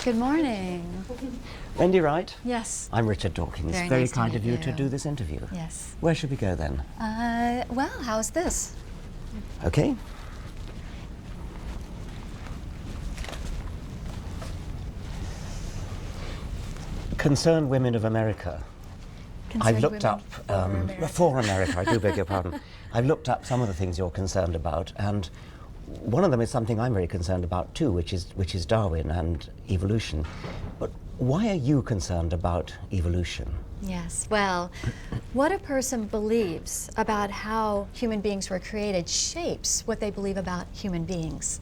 Good morning. Wendy, Wright? Yes. I'm Richard Dawkins. Very nice kind to of meet you you to do this interview. Yes. Where should we go then? Well, how's this? Okay. Concerned Women of America. I've looked up, for America, I do beg your pardon. I've looked up some of the things you're concerned about, and one of them is something I'm very concerned about too, which is Darwin and evolution. But why are you concerned about evolution? Yes, well, what a person believes about how human beings were created shapes what they believe about human beings.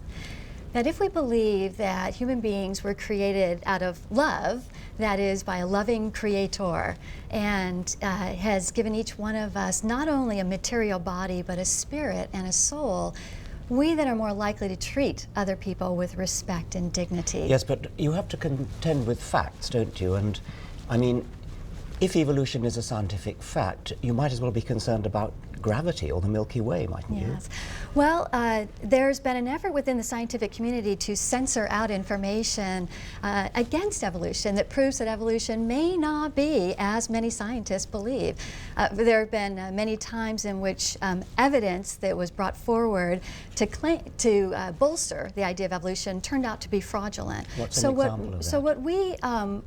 That if we believe that human beings were created out of love, that is by a loving creator, and has given each one of us not only a material body, but a spirit and a soul, we then are more likely to treat other people with respect and dignity. Yes, but you have to contend with facts, don't you? And I mean, if evolution is a scientific fact, you might as well be concerned about gravity or the Milky Way, mightn't you? Yes. Well, there's been an effort within the scientific community to censor out information against evolution that proves that evolution may not be as many scientists believe. There have been many times in which evidence that was brought forward to bolster the idea of evolution turned out to be fraudulent. What's an example of that? So what we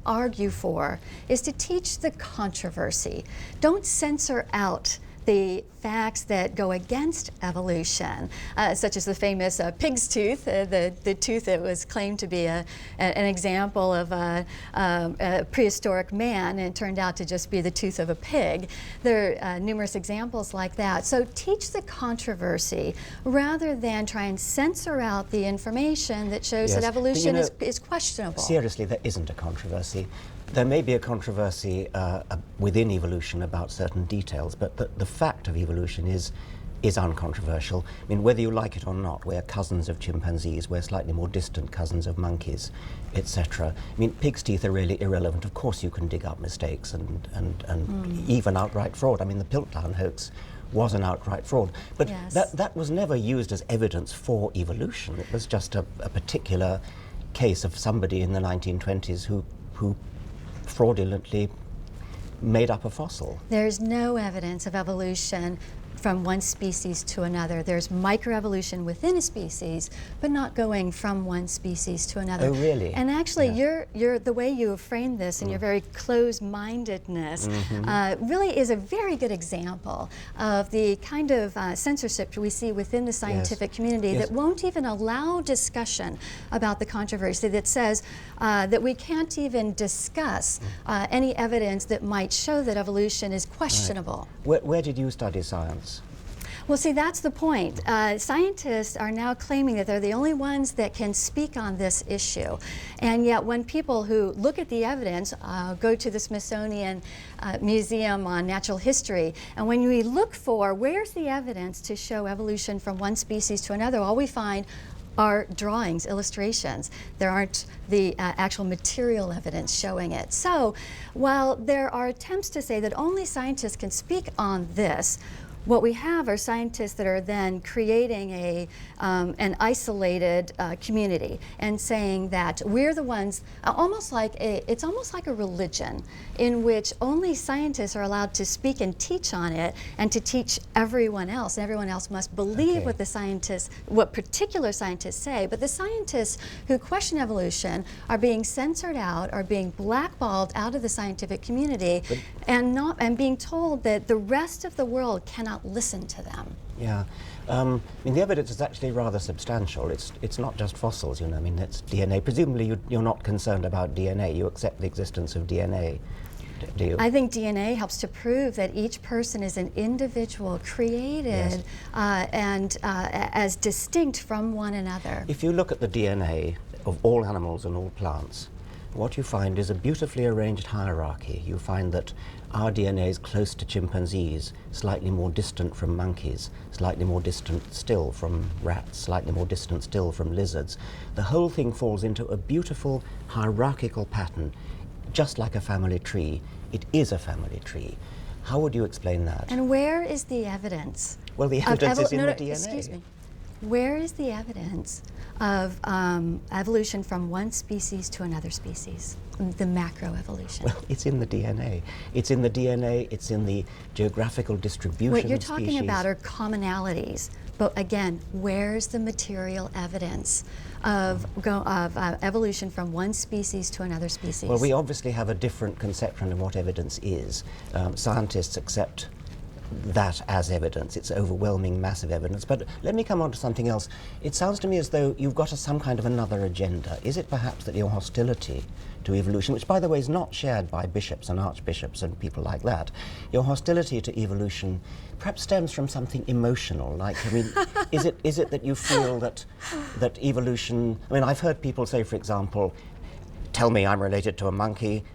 argue for is to teach the controversy. Don't censor out the facts that go against evolution, such as the famous pig's tooth, the tooth that was claimed to be an example of a prehistoric man, and it turned out to just be the tooth of a pig. There are numerous examples like that. So teach the controversy rather than try and censor out the information that shows that evolution is questionable. Seriously, there isn't a controversy. There may be a controversy within evolution about certain details, but the fact of evolution is uncontroversial. I mean, whether you like it or not, we're cousins of chimpanzees, we're slightly more distant cousins of monkeys, etc. I mean, pig's teeth are really irrelevant. Of course you can dig up mistakes and even outright fraud. I mean, the Piltdown hoax was an outright fraud. But that was never used as evidence for evolution. It was just a particular case of somebody in the 1920s who fraudulently made up a fossil. There's no evidence of evolution from one species to another. There's microevolution within a species, but not going from one species to another. Oh, really? And actually, you're the way you have framed this and your very closed-mindedness really is a very good example of the kind of censorship we see within the scientific community that won't even allow discussion about the controversy, that says that we can't even discuss any evidence that might show that evolution is questionable. Right. Where did you study science? Well, see, that's the point. Scientists are now claiming that they're the only ones that can speak on this issue. And yet when people who look at the evidence go to the Smithsonian Museum on Natural History, and when we look for where's the evidence to show evolution from one species to another, all we find are drawings, illustrations. There aren't the actual material evidence showing it. So while there are attempts to say that only scientists can speak on this, what we have are scientists that are then creating an isolated community and saying that we're the ones, it's almost like a religion in which only scientists are allowed to speak and teach on it, and to teach everyone else. And everyone else must believe what the scientists, what particular scientists say. But the scientists who question evolution are being censored out, are being blackballed out of the scientific community, and being told that the rest of the world cannot listen to them. Yeah, I mean, the evidence is actually rather substantial. It's not just fossils, you know. I mean, it's DNA. Presumably, you're not concerned about DNA. You accept the existence of DNA, do you? I think DNA helps to prove that each person is an individual created and as distinct from one another. If you look at the DNA of all animals and all plants, what you find is a beautifully arranged hierarchy. You find that our DNA is close to chimpanzees, slightly more distant from monkeys, slightly more distant still from rats, slightly more distant still from lizards. The whole thing falls into a beautiful hierarchical pattern, just like a family tree. It is a family tree. How would you explain that? And where is the evidence? Well, the evidence is in the DNA. Excuse me. where is the evidence of evolution from one species to another species, the macroevolution? Well, it's in the DNA. It's in the DNA, it's in the geographical distribution What you're of talking species. about are commonalities, but again, where's the material evidence of evolution from one species to another species? Well, we obviously have a different conception of what evidence is. Scientists accept that as evidence. It's overwhelming, massive evidence. But let me come on to something else. It sounds to me as though you've got some kind of another agenda. Is it perhaps that your hostility to evolution, which by the way is not shared by bishops and archbishops and people like that, your hostility to evolution perhaps stems from something emotional? Like, I mean, is it that you feel that evolution, I mean, I've heard people say, for example, tell me I'm related to a monkey.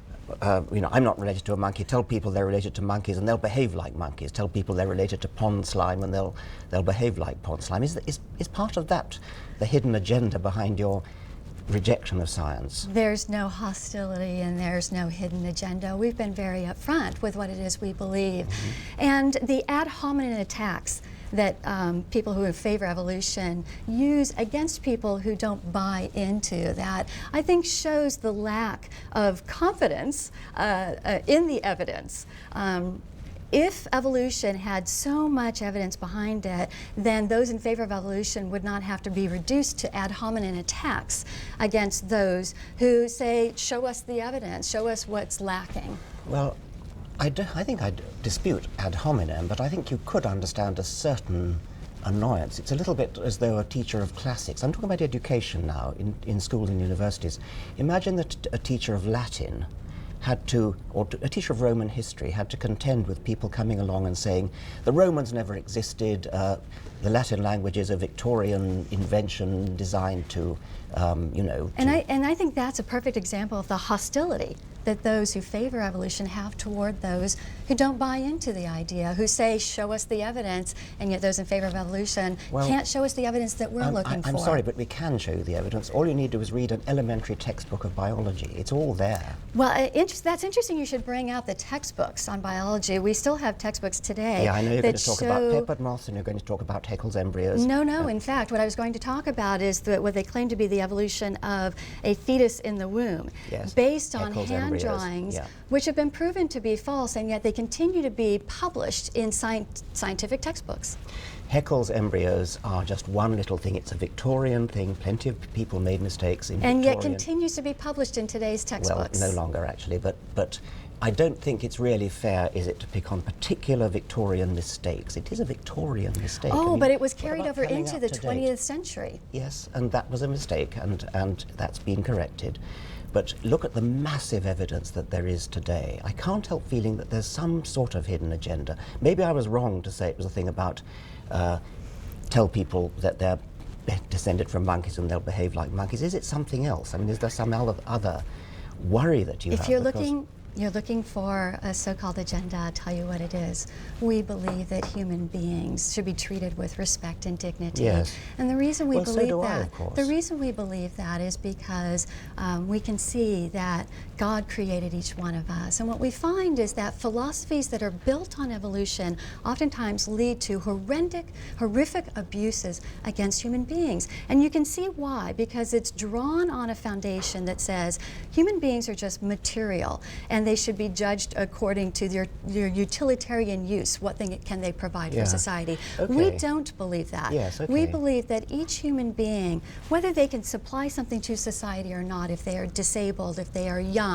I'm not related to a monkey. Tell people they're related to monkeys and they'll behave like monkeys. Tell people they're related to pond slime and they'll behave like pond slime. Is part of that the hidden agenda behind your rejection of science? There's no hostility and there's no hidden agenda. We've been very upfront with what it is we believe. And the ad hominem attacks that people who favor evolution use against people who don't buy into that, I think shows the lack of confidence in the evidence. If evolution had so much evidence behind it, then those in favor of evolution would not have to be reduced to ad hominem attacks against those who say, show us the evidence, show us what's lacking. Well, I think I'd dispute ad hominem, but I think you could understand a certain annoyance. It's a little bit as though a teacher of classics, I'm talking about education now, in schools and universities. Imagine that a teacher of Latin had to, or a teacher of Roman history had to contend with people coming along and saying, the Romans never existed, the Latin language is a Victorian invention designed to, And I think that's a perfect example of the hostility that those who favor evolution have toward those who don't buy into the idea, who say, show us the evidence, and yet those in favor of evolution can't show us the evidence that we're looking for. I'm sorry, but we can show you the evidence. All you need to do is read an elementary textbook of biology. It's all there. Well, that's interesting you should bring out the textbooks on biology. We still have textbooks today. Yeah, I know you're going to talk about peppered moths and you're going to talk about Haeckel's embryos. No, in fact, what I was going to talk about is what they claim to be the evolution of a fetus in the womb, based on hand drawings, which have been proven to be false, and yet they continue to be published in scientific textbooks. Haeckel's embryos are just one little thing. It's a Victorian thing. Plenty of people made mistakes in and yet continues to be published in today's textbooks. Well, no longer actually, but I don't think it's really fair, is it, to pick on particular Victorian mistakes. It is a Victorian mistake. Oh, I mean, but it was carried over into the 20th date? century. Yes, and that was a mistake, and that's been corrected. But look at the massive evidence that there is today. I can't help feeling that there's some sort of hidden agenda. Maybe I was wrong to say it was a thing about tell people that they're descended from monkeys and they'll behave like monkeys. Is it something else? I mean, is there some other worry that you have? If you're looking for a so-called agenda, I'll tell you what it is. We believe that human beings should be treated with respect and dignity. Yes. And the reason we believe so do that, I, of course. the reason we believe that is because we can see that God created each one of us. And what we find is that philosophies that are built on evolution oftentimes lead to horrific abuses against human beings. And you can see why, because it's drawn on a foundation that says human beings are just material, and they should be judged according to their utilitarian use. What can they provide for society? Okay. We don't believe that. Yes, okay. We believe that each human being, whether they can supply something to society or not, if they are disabled, if they are young,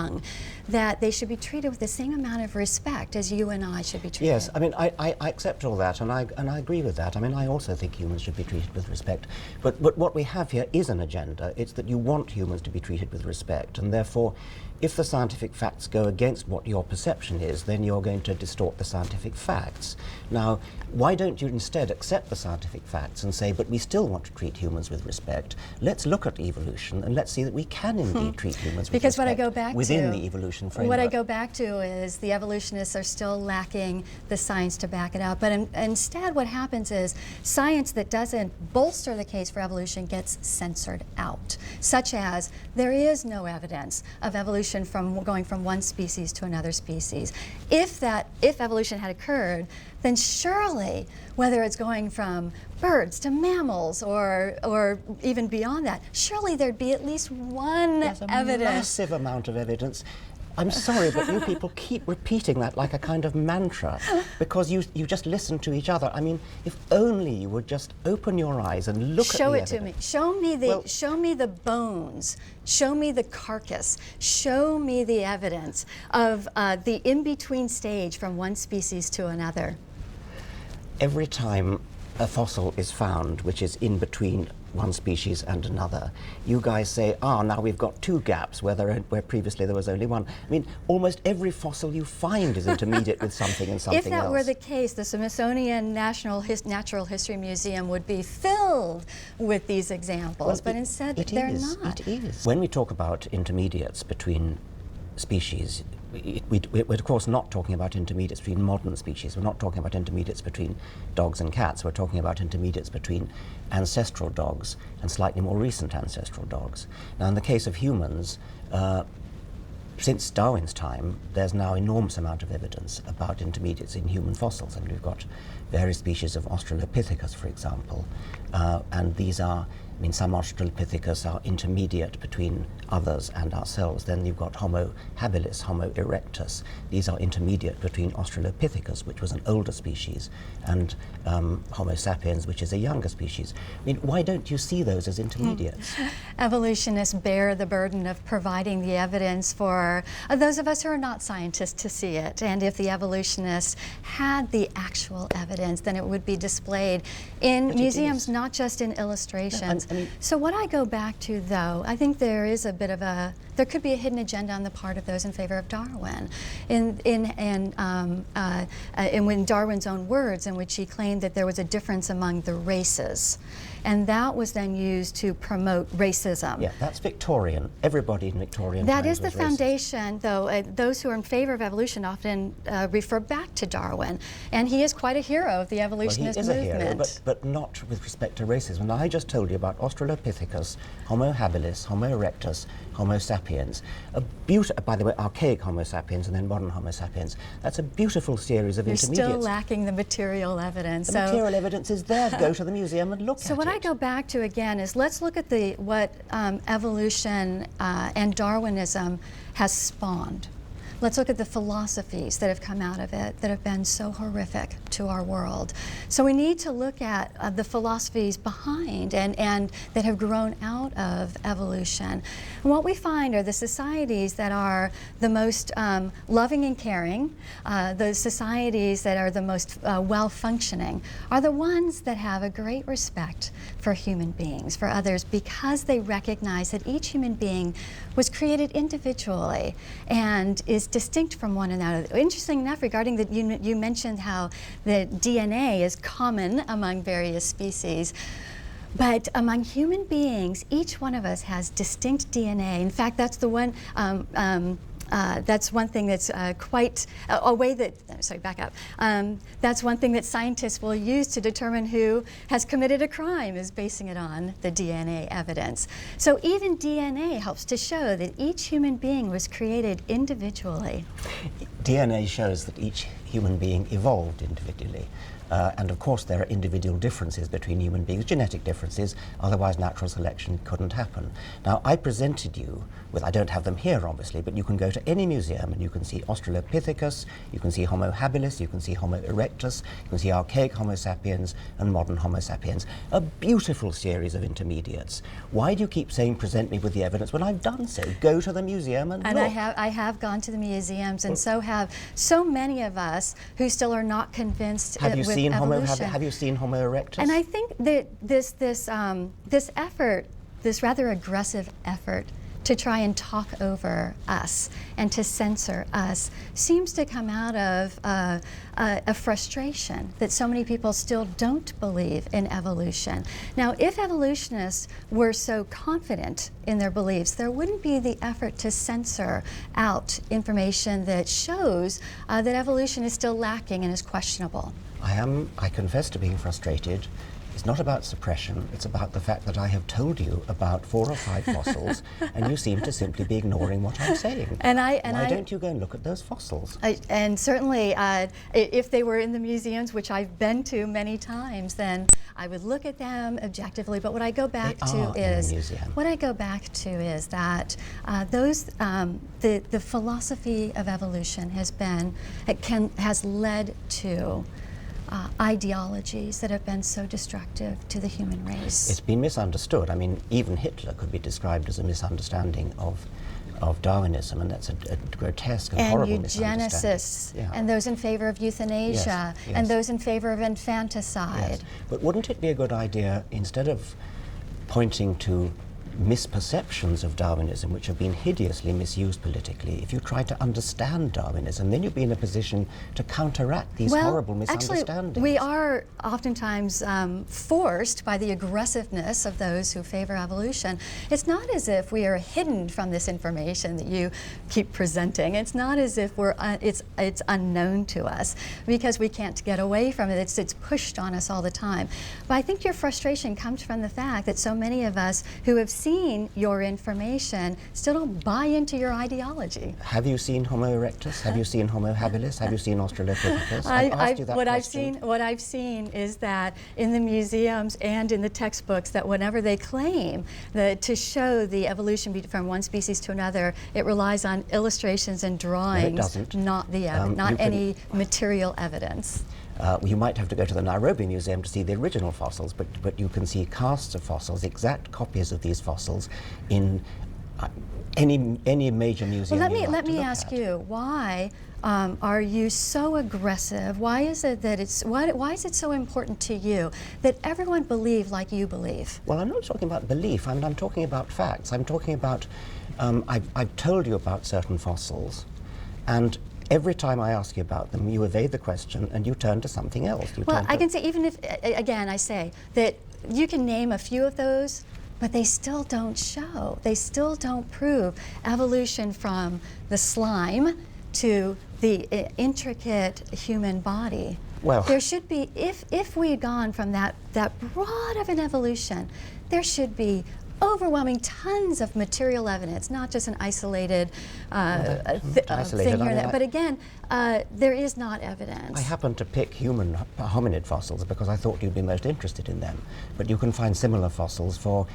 that they should be treated with the same amount of respect as you and I should be treated. Yes, I mean, I accept all that, and I agree with that. I mean, I also think humans should be treated with respect. But what we have here is an agenda. It's that you want humans to be treated with respect, and therefore, if the scientific facts go against what your perception is, then you're going to distort the scientific facts. Now, why don't you instead accept the scientific facts and say, but we still want to treat humans with respect. Let's look at evolution and let's see that we can indeed treat humans with because respect what I go back within to, the evolution framework. What I go back to is the evolutionists are still lacking the science to back it up. But instead what happens is science that doesn't bolster the case for evolution gets censored out, such as there is no evidence of evolution from going from one species species to another species. If evolution had occurred, then surely, whether it's going from birds to mammals or even beyond that, surely there'd be at least one There's a evidence. massive amount of evidence. I'm sorry, but you people keep repeating that like a kind of mantra because you just listen to each other. I mean, if only you would just open your eyes and look at the evidence. Show it to me. Show me the bones. Show me the carcass. Show me the evidence of the in-between stage from one species to another. Every time a fossil is found which is in between one species and another, you guys say, now we've got two gaps where previously there was only one. I mean, almost every fossil you find is intermediate with something and something else. If that were the case, the Smithsonian Natural History Museum would be filled with these examples, but instead they're not. It is. When we talk about intermediates between species, we're of course not talking about intermediates between modern species. We're not talking about intermediates between dogs and cats. We're talking about intermediates between ancestral dogs and slightly more recent ancestral dogs. Now, in the case of humans, since Darwin's time, there's now enormous amount of evidence about intermediates in human fossils. And we've got various species of Australopithecus, for example, and these are, I mean, some Australopithecus are intermediate between others and ourselves. Then you've got Homo habilis, Homo erectus. These are intermediate between Australopithecus, which was an older species, and Homo sapiens, which is a younger species. I mean, why don't you see those as intermediates? Evolutionists bear the burden of providing the evidence for those of us who are not scientists to see it. And if the evolutionists had the actual evidence, then it would be displayed in museums, not just in illustrations. No, I mean, so what I go back to, though, I think there is a bit of there could be a hidden agenda on the part of those in favor of Darwin. In Darwin's own words, in which he claimed that there was a difference among the races. And that was then used to promote racism. Yeah, that's Victorian. Everybody in Victorian That times is the was racist. foundation, though. Those who are in favor of evolution often refer back to Darwin. And he is quite a hero of the evolutionist movement. Well, he is a hero, but not with respect to racism. Now, I just told you about Australopithecus, Homo habilis, Homo erectus, Homo sapiens. By the way, archaic Homo sapiens and then modern Homo sapiens. That's a beautiful series of intermediates. You're still lacking the material evidence. The material evidence is there. Go to the museum and look at it. So what I go back to again is let's look at what evolution and Darwinism has spawned. Let's look at the philosophies that have come out of it that have been so horrific to our world. So we need to look at the philosophies behind and that have grown out of evolution. And what we find are the societies that are the most loving and caring, the societies that are the most well-functioning, are the ones that have a great respect for human beings, for others, because they recognize that each human being was created individually and is distinct from one another. Interesting enough, regarding that, you mentioned how the DNA is common among various species. But among human beings, each one of us has distinct DNA. In fact, that's the one. That's one thing that's quite a way that. Sorry, back up. That's one thing that scientists will use to determine who has committed a crime, is basing it on the DNA evidence. So even DNA helps to show that each human being was created individually. DNA shows that each human being evolved individually. And of course there are individual differences between human beings, genetic differences, otherwise natural selection couldn't happen. Now, I presented you with, I don't have them here obviously, but you can go to any museum and you can see Australopithecus, you can see Homo habilis, you can see Homo erectus, you can see archaic Homo sapiens and modern Homo sapiens. A beautiful series of intermediates. Why do you keep saying present me with the evidence when I've done so? Go to the museum and look. I have gone to the museums, and so have so many of us who still are not convinced have you with seen evolution. Have you seen Homo erectus? And I think that this effort, this rather aggressive effort to try and talk over us and to censor us, seems to come out of a frustration that so many people still don't believe in evolution. Now, if evolutionists were so confident in their beliefs, there wouldn't be the effort to censor out information that shows that evolution is still lacking and is questionable. I confess to being frustrated, It's not about suppression, it's about the fact that I have told you about 4 or 5 fossils and you seem to simply be ignoring what I'm saying. Why don't you go and look at those fossils? And certainly, if they were in the museums, which I've been to many times, then I would look at them objectively. But what I go back to is that the philosophy of evolution has led to ideologies that have been so destructive to the human race. It's been misunderstood. I mean, even Hitler could be described as a misunderstanding of Darwinism, and that's a grotesque and horrible misunderstanding. Eugenicists, and those in favor of euthanasia, and those in favor of infanticide. Yes. But wouldn't it be a good idea, instead of pointing to misperceptions of Darwinism, which have been hideously misused politically, if you try to understand Darwinism, then you'd be in a position to counteract these horrible misunderstandings. Actually, we are oftentimes forced by the aggressiveness of those who favor evolution. It's not as if we are hidden from this information that you keep presenting. It's not as if it's unknown to us because we can't get away from it. It's pushed on us all the time. But I think your frustration comes from the fact that so many of us who have seen your information still don't buy into your ideology. Have you seen Homo erectus? Have you seen Homo habilis? Have you seen Australopithecus? I've asked you that question. What I've seen is that in the museums and in the textbooks, that whenever they claim to show the evolution from one species to another, it relies on illustrations and drawings, no, it doesn't. Not any material evidence. You might have to go to the Nairobi Museum to see the original fossils, but you can see casts of fossils, exact copies of these fossils, in any major museum. Well, let me ask you, why are you so aggressive? Why is it that why is it so important to you that everyone believe like you believe? Well, I'm not talking about belief. I'm talking about facts. I'm talking about I've told you about certain fossils, and every time I ask you about them, you evade the question and you turn to something else. Well, I can say, even if, again, I say that you can name a few of those, but they still don't show. They still don't prove evolution from the slime to the intricate human body. Well, there should be, if we had gone from that broad of an evolution, there should be overwhelming tons of material evidence, not just an isolated thing here and there. But again, there is not evidence. I happen to pick human hominid fossils because I thought you'd be most interested in them. But you can find similar fossils from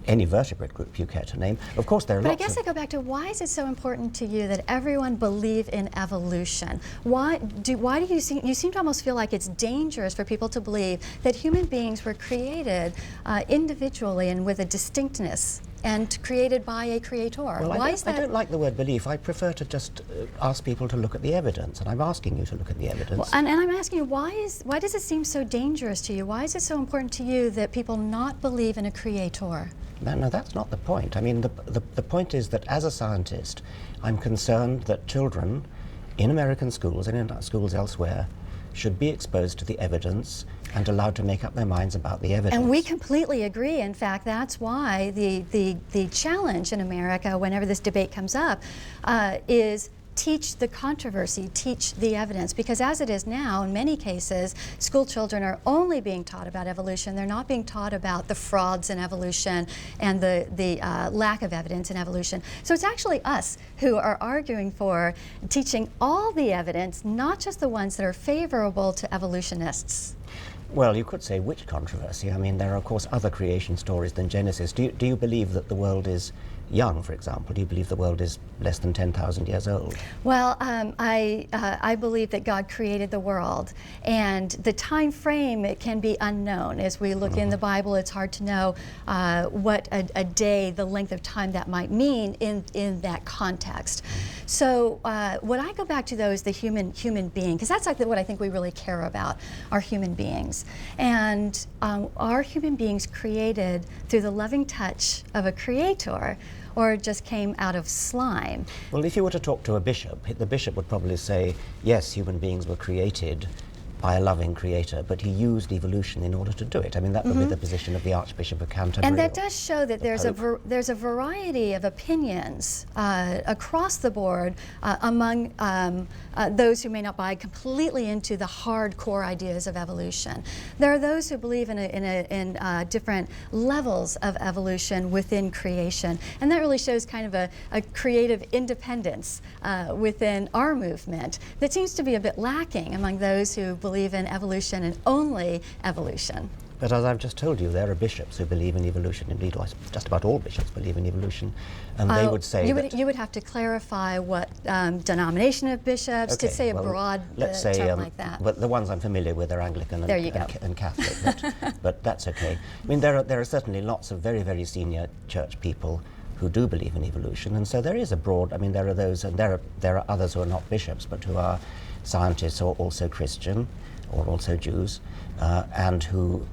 any vertebrate group you care to name. Of course, there are lots of... But I guess I go back to, why is it so important to you that everyone believe in evolution? Why do you seem to almost feel like it's dangerous for people to believe that human beings were created individually and with a distinctness and created by a creator? Well, why is that? I don't like the word belief. I prefer to just ask people to look at the evidence, and I'm asking you to look at the evidence. Well, and I'm asking you, why does it seem so dangerous to you? Why is it so important to you that people not believe in a creator? No, that's not the point. I mean, the point is that as a scientist, I'm concerned that children in American schools and in schools elsewhere should be exposed to the evidence and allowed to make up their minds about the evidence. And we completely agree. In fact, that's why the challenge in America, whenever this debate comes up, is teach the controversy, teach the evidence. Because as it is now, in many cases, school children are only being taught about evolution. They're not being taught about the frauds in evolution and the lack of evidence in evolution. So it's actually us who are arguing for teaching all the evidence, not just the ones that are favorable to evolutionists. Well, you could say which controversy. I mean, there are, of course, other creation stories than Genesis. Do you believe that the world is young, for example? Do you believe the world is less than 10,000 years old? Well, I believe that God created the world, and the time frame, it can be unknown. As we look in the Bible, it's hard to know what a day, the length of time that might mean in that context. So what I go back to, though, is the human being, because that's like what I think we really care about, are human beings. And are human beings created through the loving touch of a creator, or just came out of slime? Well, if you were to talk to a bishop, the bishop would probably say, yes, human beings were created by a loving creator, but he used evolution in order to do it. I mean, that would be the position of the Archbishop of Canterbury. And that does show that there's a variety of opinions across the board among those who may not buy completely into the hardcore ideas of evolution. There are those who believe in different levels of evolution within creation, and that really shows kind of a creative independence within our movement that seems to be a bit lacking among those who believe in evolution and only evolution. But as I've just told you, there are bishops who believe in evolution. Indeed, just about all bishops believe in evolution, and they would say you would have to clarify what denomination of bishops, okay, to say well, a broad let's say, term like that. But the ones I'm familiar with are Anglican and Catholic, but that's okay. I mean, there are certainly lots of very, very senior church people who do believe in evolution, and so there is a broad. I mean, there are those, and there are others who are not bishops, but who are scientists or also Christian, or also Jews, and who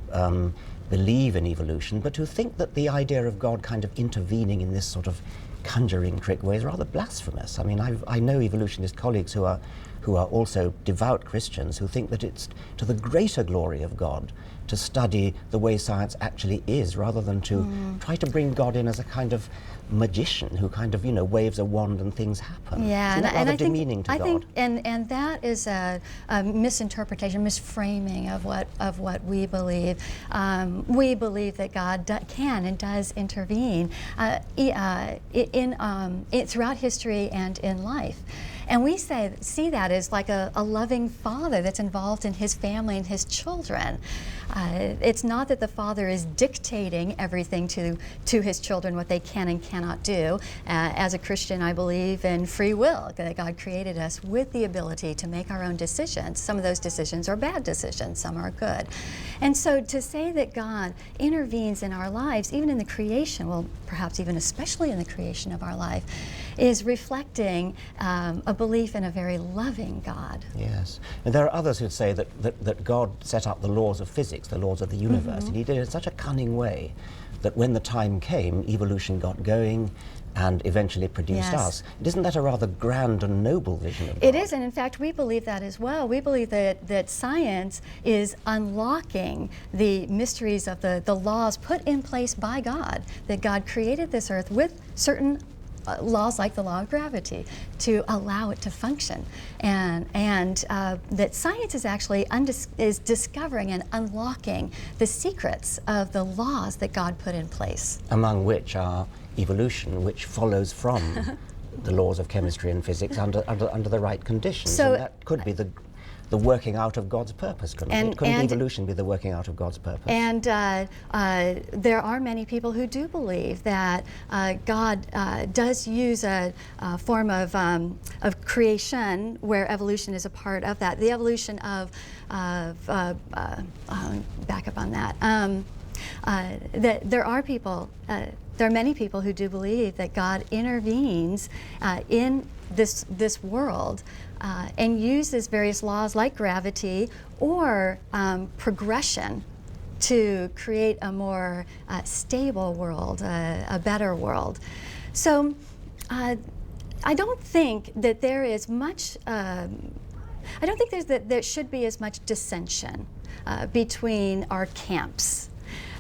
believe in evolution, but who think that the idea of God kind of intervening in this sort of conjuring trick way is rather blasphemous. I mean, I know evolutionist colleagues who are also devout Christians who think that it's to the greater glory of God to study the way science actually is, rather than to try to bring God in as a kind of magician who kind of, waves a wand and things happen. Yeah, Isn't that and rather I think demeaning to I God? think, and that is a misinterpretation, misframing of what we believe. We believe that God can and does intervene throughout history and in life. And we see that as like a loving father that's involved in his family and his children. It's not that the father is dictating everything to his children, what they can and cannot do. As a Christian, I believe in free will, that God created us with the ability to make our own decisions. Some of those decisions are bad decisions, some are good. And so to say that God intervenes in our lives, even in the creation, well, perhaps even especially in the creation of our life, is reflecting a belief in a very loving God. Yes. And there are others who say that God set up the laws of physics, the laws of the universe, and he did it in such a cunning way that when the time came, evolution got going and eventually produced us. Isn't that a rather grand and noble vision of God? It is, and in fact, we believe that as well. We believe that science is unlocking the mysteries of the laws put in place by God, that God created this earth with certain laws like the law of gravity to allow it to function, and that science is actually is discovering and unlocking the secrets of the laws that God put in place. Among which are evolution, which follows from the laws of chemistry and physics under the right conditions. So, and that could be the working out of God's purpose, couldn't it? Couldn't evolution be the working out of God's purpose? And there are many people who do believe that God does use a form of creation where evolution is a part of that. The evolution of back up on that. That there are people, there are many people who do believe that God intervenes in this world and uses various laws like gravity or progression to create a more stable world, a better world. So I don't think that there is much, I don't think there should be as much dissension between our camps,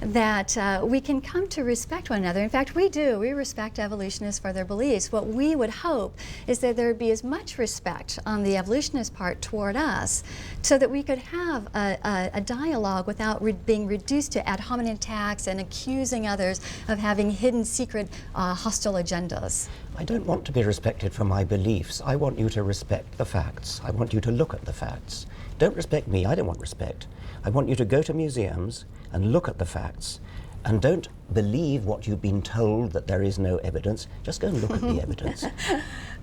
that we can come to respect one another. In fact, we do. We respect evolutionists for their beliefs. What we would hope is that there would be as much respect on the evolutionist part toward us so that we could have a dialogue without being reduced to ad hominem attacks and accusing others of having hidden, secret, hostile agendas. I don't want to be respected for my beliefs. I want you to respect the facts. I want you to look at the facts. Don't respect me. I don't want respect. I want you to go to museums and look at the facts, and don't believe what you've been told that there is no evidence. Just go and look at the evidence.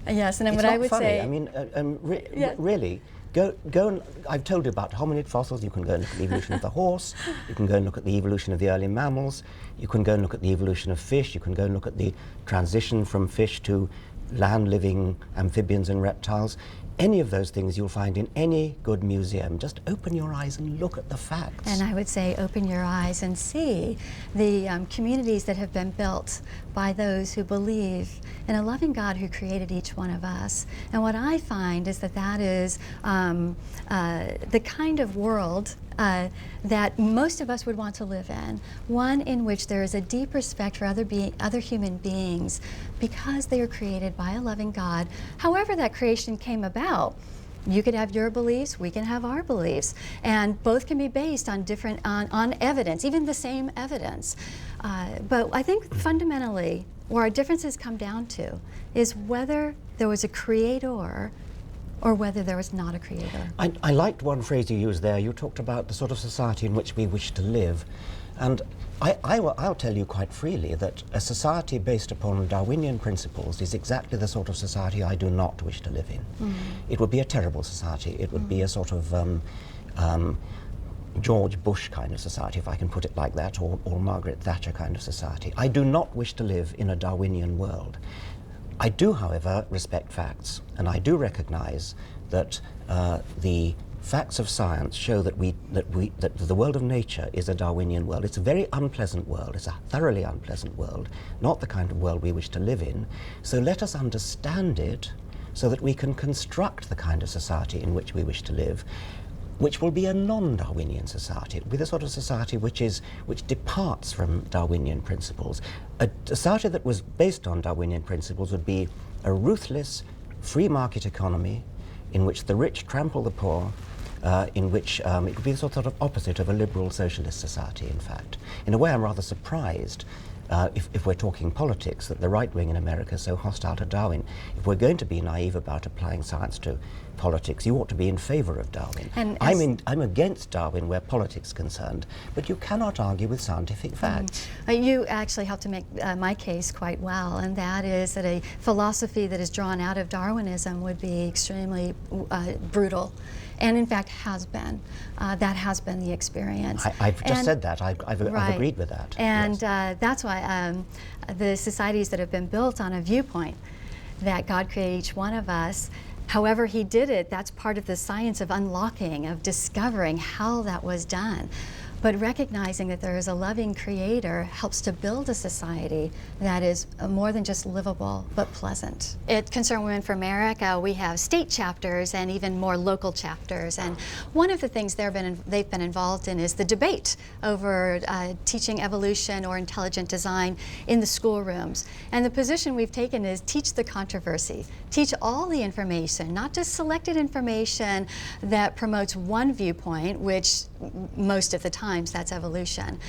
Yes, and then it's what not I would funny. say. I mean, really, go and. I've told you about hominid fossils. You can go and look at the evolution of the horse. You can go and look at the evolution of the early mammals. You can go and look at the evolution of fish. You can go and look at the transition from fish to land-living amphibians and reptiles. Any of those things you'll find in any good museum. Just open your eyes and look at the facts. And I would say open your eyes and see the communities that have been built by those who believe in a loving God who created each one of us. And what I find is that that is the kind of world that most of us would want to live in, one in which there is a deep respect for other human beings because they are created by a loving God. However that creation came about, you could have your beliefs, we can have our beliefs, and both can be based on different, on evidence, even the same evidence. But I think fundamentally, where our differences come down to is whether there was a creator or whether there was not a creator. I liked one phrase you used there. You talked about the sort of society in which we wish to live. And I'll tell you quite freely that a society based upon Darwinian principles is exactly the sort of society I do not wish to live in. Mm. It would be a terrible society. It would be a sort of George Bush kind of society, if I can put it like that, or Margaret Thatcher kind of society. I do not wish to live in a Darwinian world. I do, however, respect facts, and I do recognize that the facts of science show that the world of nature is a Darwinian world. It's a very unpleasant world. It's a thoroughly unpleasant world, not the kind of world we wish to live in. So let us understand it so that we can construct the kind of society in which we wish to live, which will be a non-Darwinian society. It will be the sort of society which departs from Darwinian principles. A society that was based on Darwinian principles would be a ruthless, free market economy in which the rich trample the poor, in which it would be the sort of opposite of a liberal socialist society, in fact. In a way, I'm rather surprised, if we're talking politics, that the right wing in America is so hostile to Darwin. If we're going to be naive about applying science to politics, you ought to be in favour of Darwin. And I'm against Darwin where politics is concerned, but you cannot argue with scientific facts. You actually helped to make my case quite well, and that is that a philosophy that is drawn out of Darwinism would be extremely brutal. And in fact has been. That has been the experience. I've just said that. I've agreed with that. And yes. That's why the societies that have been built on a viewpoint that God created each one of us, however he did it, that's part of the science of unlocking, of discovering how that was done. But recognizing that there is a loving creator helps to build a society that is more than just livable, but pleasant. At Concerned Women for America, we have state chapters and even more local chapters. And one of the things they've been involved in is the debate over teaching evolution or intelligent design in the schoolrooms. And the position we've taken is teach the controversy. Teach all the information, not just selected information that promotes one viewpoint, which most of the time that's evolution.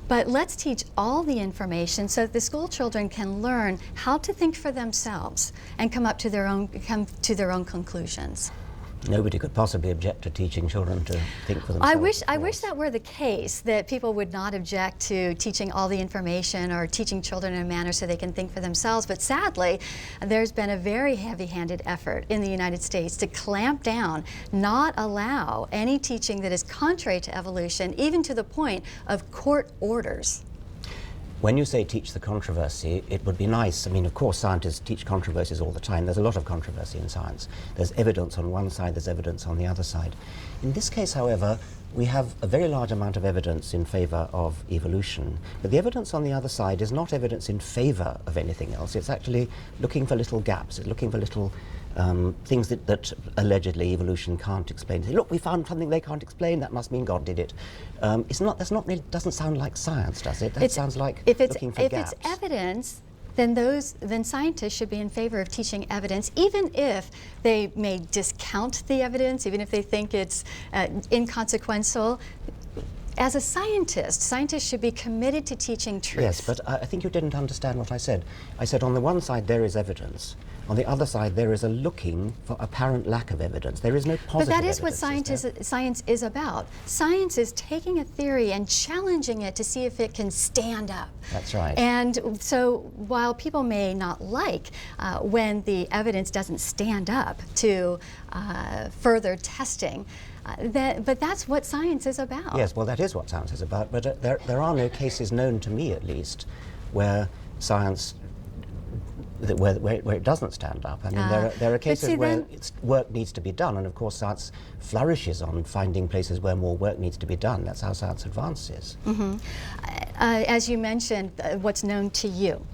But let's teach all the information so that the school children can learn how to think for themselves and come to their own conclusions. Nobody could possibly object to teaching children to think for themselves. I wish that were the case, that people would not object to teaching all the information or teaching children in a manner so they can think for themselves. But sadly, there's been a very heavy-handed effort in the United States to clamp down, not allow any teaching that is contrary to evolution, even to the point of court orders. When you say teach the controversy, it would be nice. I mean, of course, scientists teach controversies all the time. There's a lot of controversy in science. There's evidence on one side, there's evidence on the other side. In this case, however, we have a very large amount of evidence in favour of evolution. But the evidence on the other side is not evidence in favour of anything else. It's actually looking for little gaps. It's looking for little things that allegedly evolution can't explain. Say, look, we found something they can't explain. That must mean God did it. That's not really, doesn't sound like science, does it? That sounds like looking for gaps. If it's evidence, then scientists should be in favor of teaching evidence, even if they may discount the evidence, even if they think it's inconsequential. As a scientist, scientists should be committed to teaching truth. Yes, but I think you didn't understand what I said. I said on the one side there is evidence. On the other side there is a looking for apparent lack of evidence. There is no positive But that is evidence, what science is about. Science is taking a theory and challenging it to see if it can stand up. That's right. And so while people may not like when the evidence doesn't stand up to further testing, but that's what science is about. Yes, well, that is what science is about, but there are no cases known to me, at least, where science where it doesn't stand up. I mean, there are cases where work needs to be done, and of course science flourishes on finding places where more work needs to be done. That's how science advances. As you mentioned, what's known to you.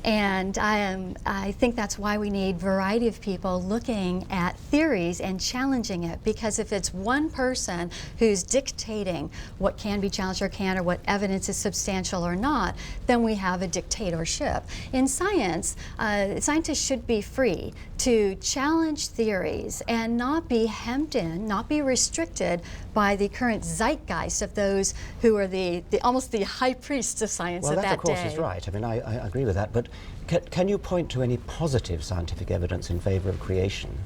And I think that's why we need variety of people looking at theories and challenging it, because if it's one person who's dictating what can be challenged or can't, or what evidence is substantial or not, then we have a dictatorship. In science, scientists should be free to challenge theories and not be hemmed in, not be restricted by the current zeitgeist of those who are almost the high priests of science of that day. Well, that of course is right. I mean, I agree with that. But can you point to any positive scientific evidence in favor of creation?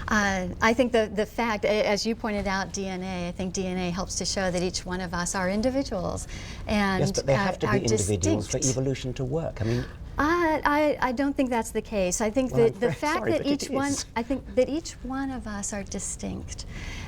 I think the fact, as you pointed out, DNA, I think DNA helps to show that each one of us are individuals. And yes, but they have to be individuals distinct. for evolution to work. I mean, I don't think that's the case. I think well, that the fact that each one of us are distinct,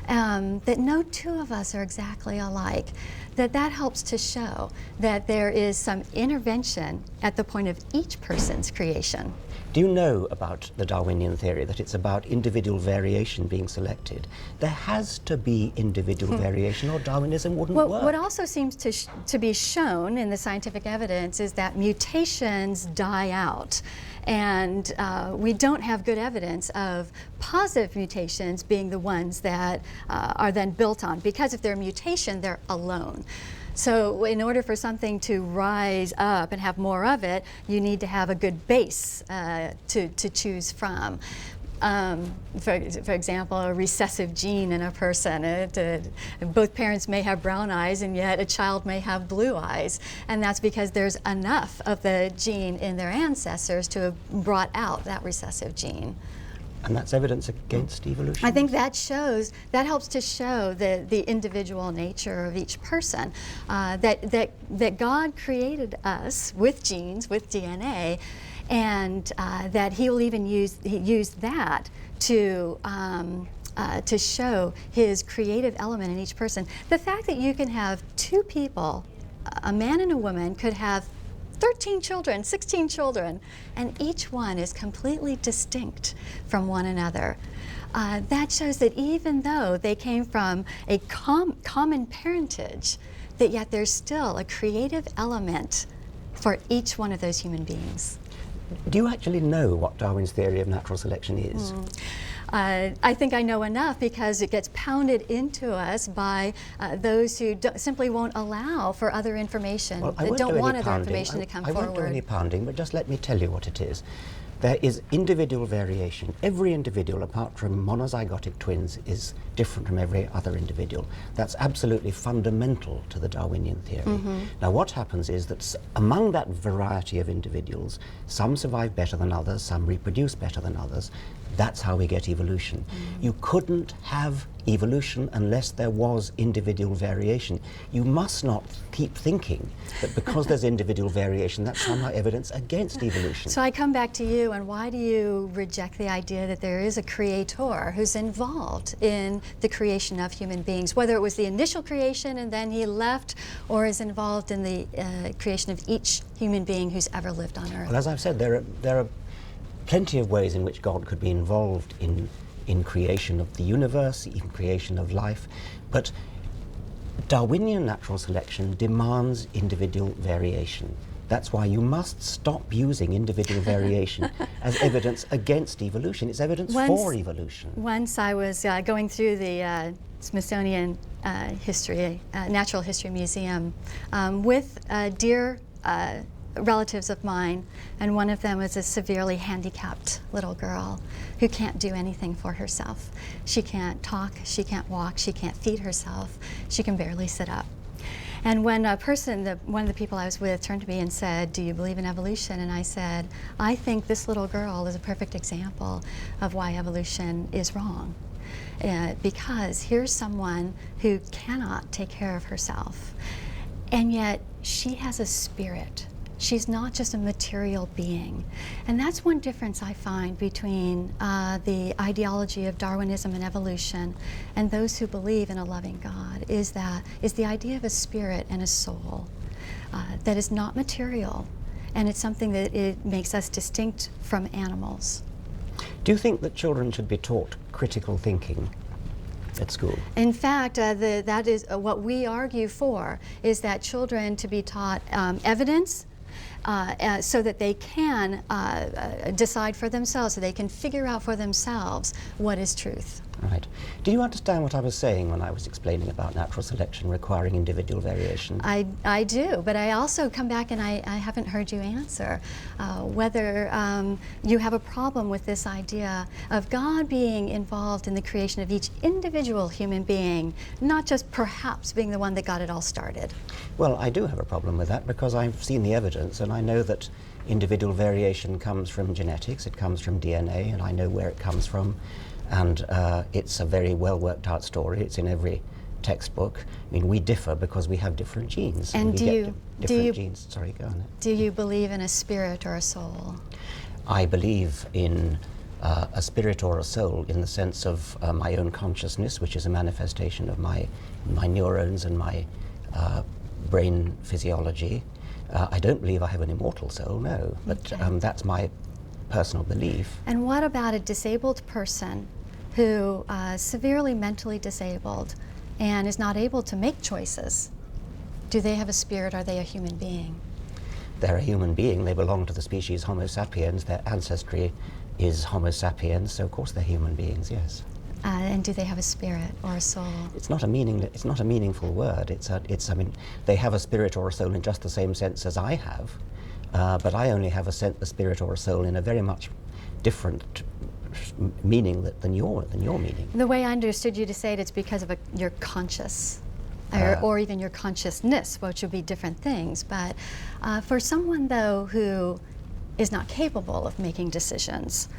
that no two of us are exactly alike, that helps to show that there is some intervention at the point of each person's creation. Do you know about the Darwinian theory that it's about individual variation being selected? There has to be individual variation or Darwinism wouldn't work. What also seems to be shown in the scientific evidence is that mutations die out. And we don't have good evidence of positive mutations being the ones that are then built on, because if they're a mutation, they're alone. So in order for something to rise up and have more of it, you need to have a good base to choose from. For example, a recessive gene in a person. Both parents may have brown eyes, and yet a child may have blue eyes. And that's because there's enough of the gene in their ancestors to have brought out that recessive gene. And that's evidence against evolution? I think that helps to show the individual nature of each person, that God created us with genes, with DNA, and that He will even use that to show His creative element in each person. The fact that you can have two people, a man and a woman, could have 13 children, 16 children, and each one is completely distinct from one another. That shows that even though they came from a common parentage, that yet there's still a creative element for each one of those human beings. Do you actually know what Darwin's theory of natural selection is? I think I know enough, because it gets pounded into us by those who simply won't allow for other information, that don't want other information to come forward. I won't do any pounding, but just let me tell you what it is. There is individual variation. Every individual, apart from monozygotic twins, is different from every other individual. That's absolutely fundamental to the Darwinian theory. Now, what happens is that among that variety of individuals, some survive better than others, some reproduce better than others. That's how we get evolution. You couldn't have evolution unless there was individual variation. You must not keep thinking that because there's individual variation, that's somehow evidence against evolution. So I come back to you, and why do you reject the idea that there is a creator who's involved in the creation of human beings, whether it was the initial creation and then he left, or is involved in the creation of each human being who's ever lived on Earth? Well, as I've said, there are plenty of ways in which God could be involved in creation of the universe, even creation of life, but Darwinian natural selection demands individual variation. That's why you must stop using individual variation as evidence against evolution. It's evidence for evolution. Once I was going through the Smithsonian Natural History Museum with dear relatives of mine, and one of them was a severely handicapped little girl who can't do anything for herself. She can't talk, she can't walk, she can't feed herself, she can barely sit up. And when one of the people I was with turned to me and said, "Do you believe in evolution?" And I said, "I think this little girl is a perfect example of why evolution is wrong. Because here's someone who cannot take care of herself, and yet she has a spirit. She's not just a material being." And that's one difference I find between the ideology of Darwinism and evolution and those who believe in a loving God, is the idea of a spirit and a soul that is not material, and it's something that it makes us distinct from animals. Do you think that children should be taught critical thinking at school? In fact, that is what we argue for, is that children to be taught evidence so that they can decide for themselves, so they can figure out for themselves what is truth. Right. Do you understand what I was saying when I was explaining about natural selection requiring individual variation? I do, but I also come back and I haven't heard you answer whether you have a problem with this idea of God being involved in the creation of each individual human being, not just perhaps being the one that got it all started. Well, I do have a problem with that because I've seen the evidence and I know that individual variation comes from genetics, it comes from DNA, and I know where it comes from. And it's a very well worked out story. It's in every textbook. I mean, we differ because we have different genes. And we do get you different genes? Sorry, go on. Do you believe in a spirit or a soul? I believe in a spirit or a soul in the sense of my own consciousness, which is a manifestation of my neurons and my brain physiology. I don't believe I have an immortal soul, no, but Okay. that's my personal belief. And what about a disabled person who is severely mentally disabled and is not able to make choices? Do they have a spirit? Are they a human being? They're a human being. They belong to the species Homo sapiens. Their ancestry is Homo sapiens, so of course they're human beings, yes. And do they have a spirit or a soul? It's not a meaningful word. I mean, they have a spirit or a soul in just the same sense as I have. But I only have a spirit or a soul in a very much different meaning than your meaning. The way I understood you to say it, it's because of you're conscious, or even your consciousness, which would be different things. But for someone, though, who is not capable of making decisions,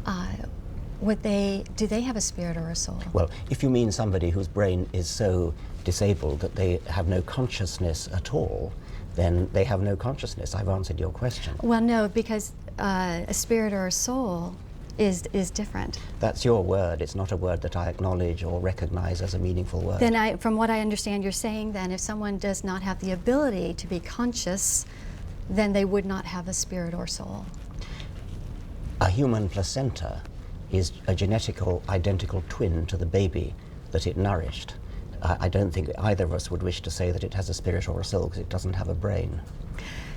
do they have a spirit or a soul? Well, if you mean somebody whose brain is so disabled that they have no consciousness at all, then they have no consciousness. I've answered your question. Well, no, because a spirit or a soul is different. That's your word. It's not a word that I acknowledge or recognize as a meaningful word. Then from what I understand you're saying, then if someone does not have the ability to be conscious, then they would not have a spirit or soul. A human placenta is a genetical identical twin to the baby that it nourished. I don't think either of us would wish to say that it has a spirit or a soul because it doesn't have a brain.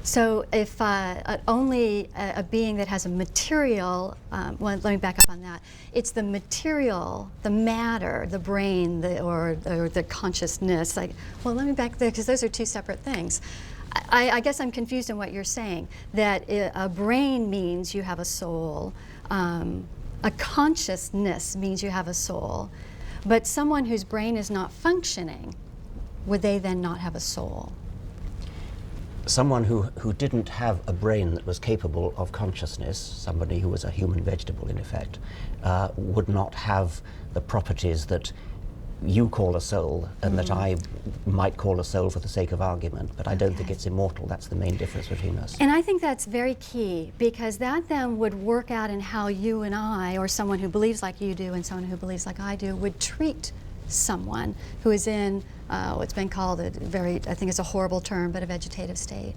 So if only a being that has a material, well, let me back up on that. It's the material, the matter, the brain, or the consciousness. Like, well, let me back there because those are two separate things. I guess I'm confused in what you're saying, that a brain means you have a soul, a consciousness means you have a soul, but someone whose brain is not functioning, would they then not have a soul? Someone who didn't have a brain that was capable of consciousness, somebody who was a human vegetable in effect, would not have the properties that you call a soul and that I might call a soul for the sake of argument, but I don't think it's immortal. That's the main difference between us. And I think that's very key, because that then would work out in how you and I, or someone who believes like you do and someone who believes like I do, would treat someone who is in what's been called I think it's a horrible term, but a vegetative state.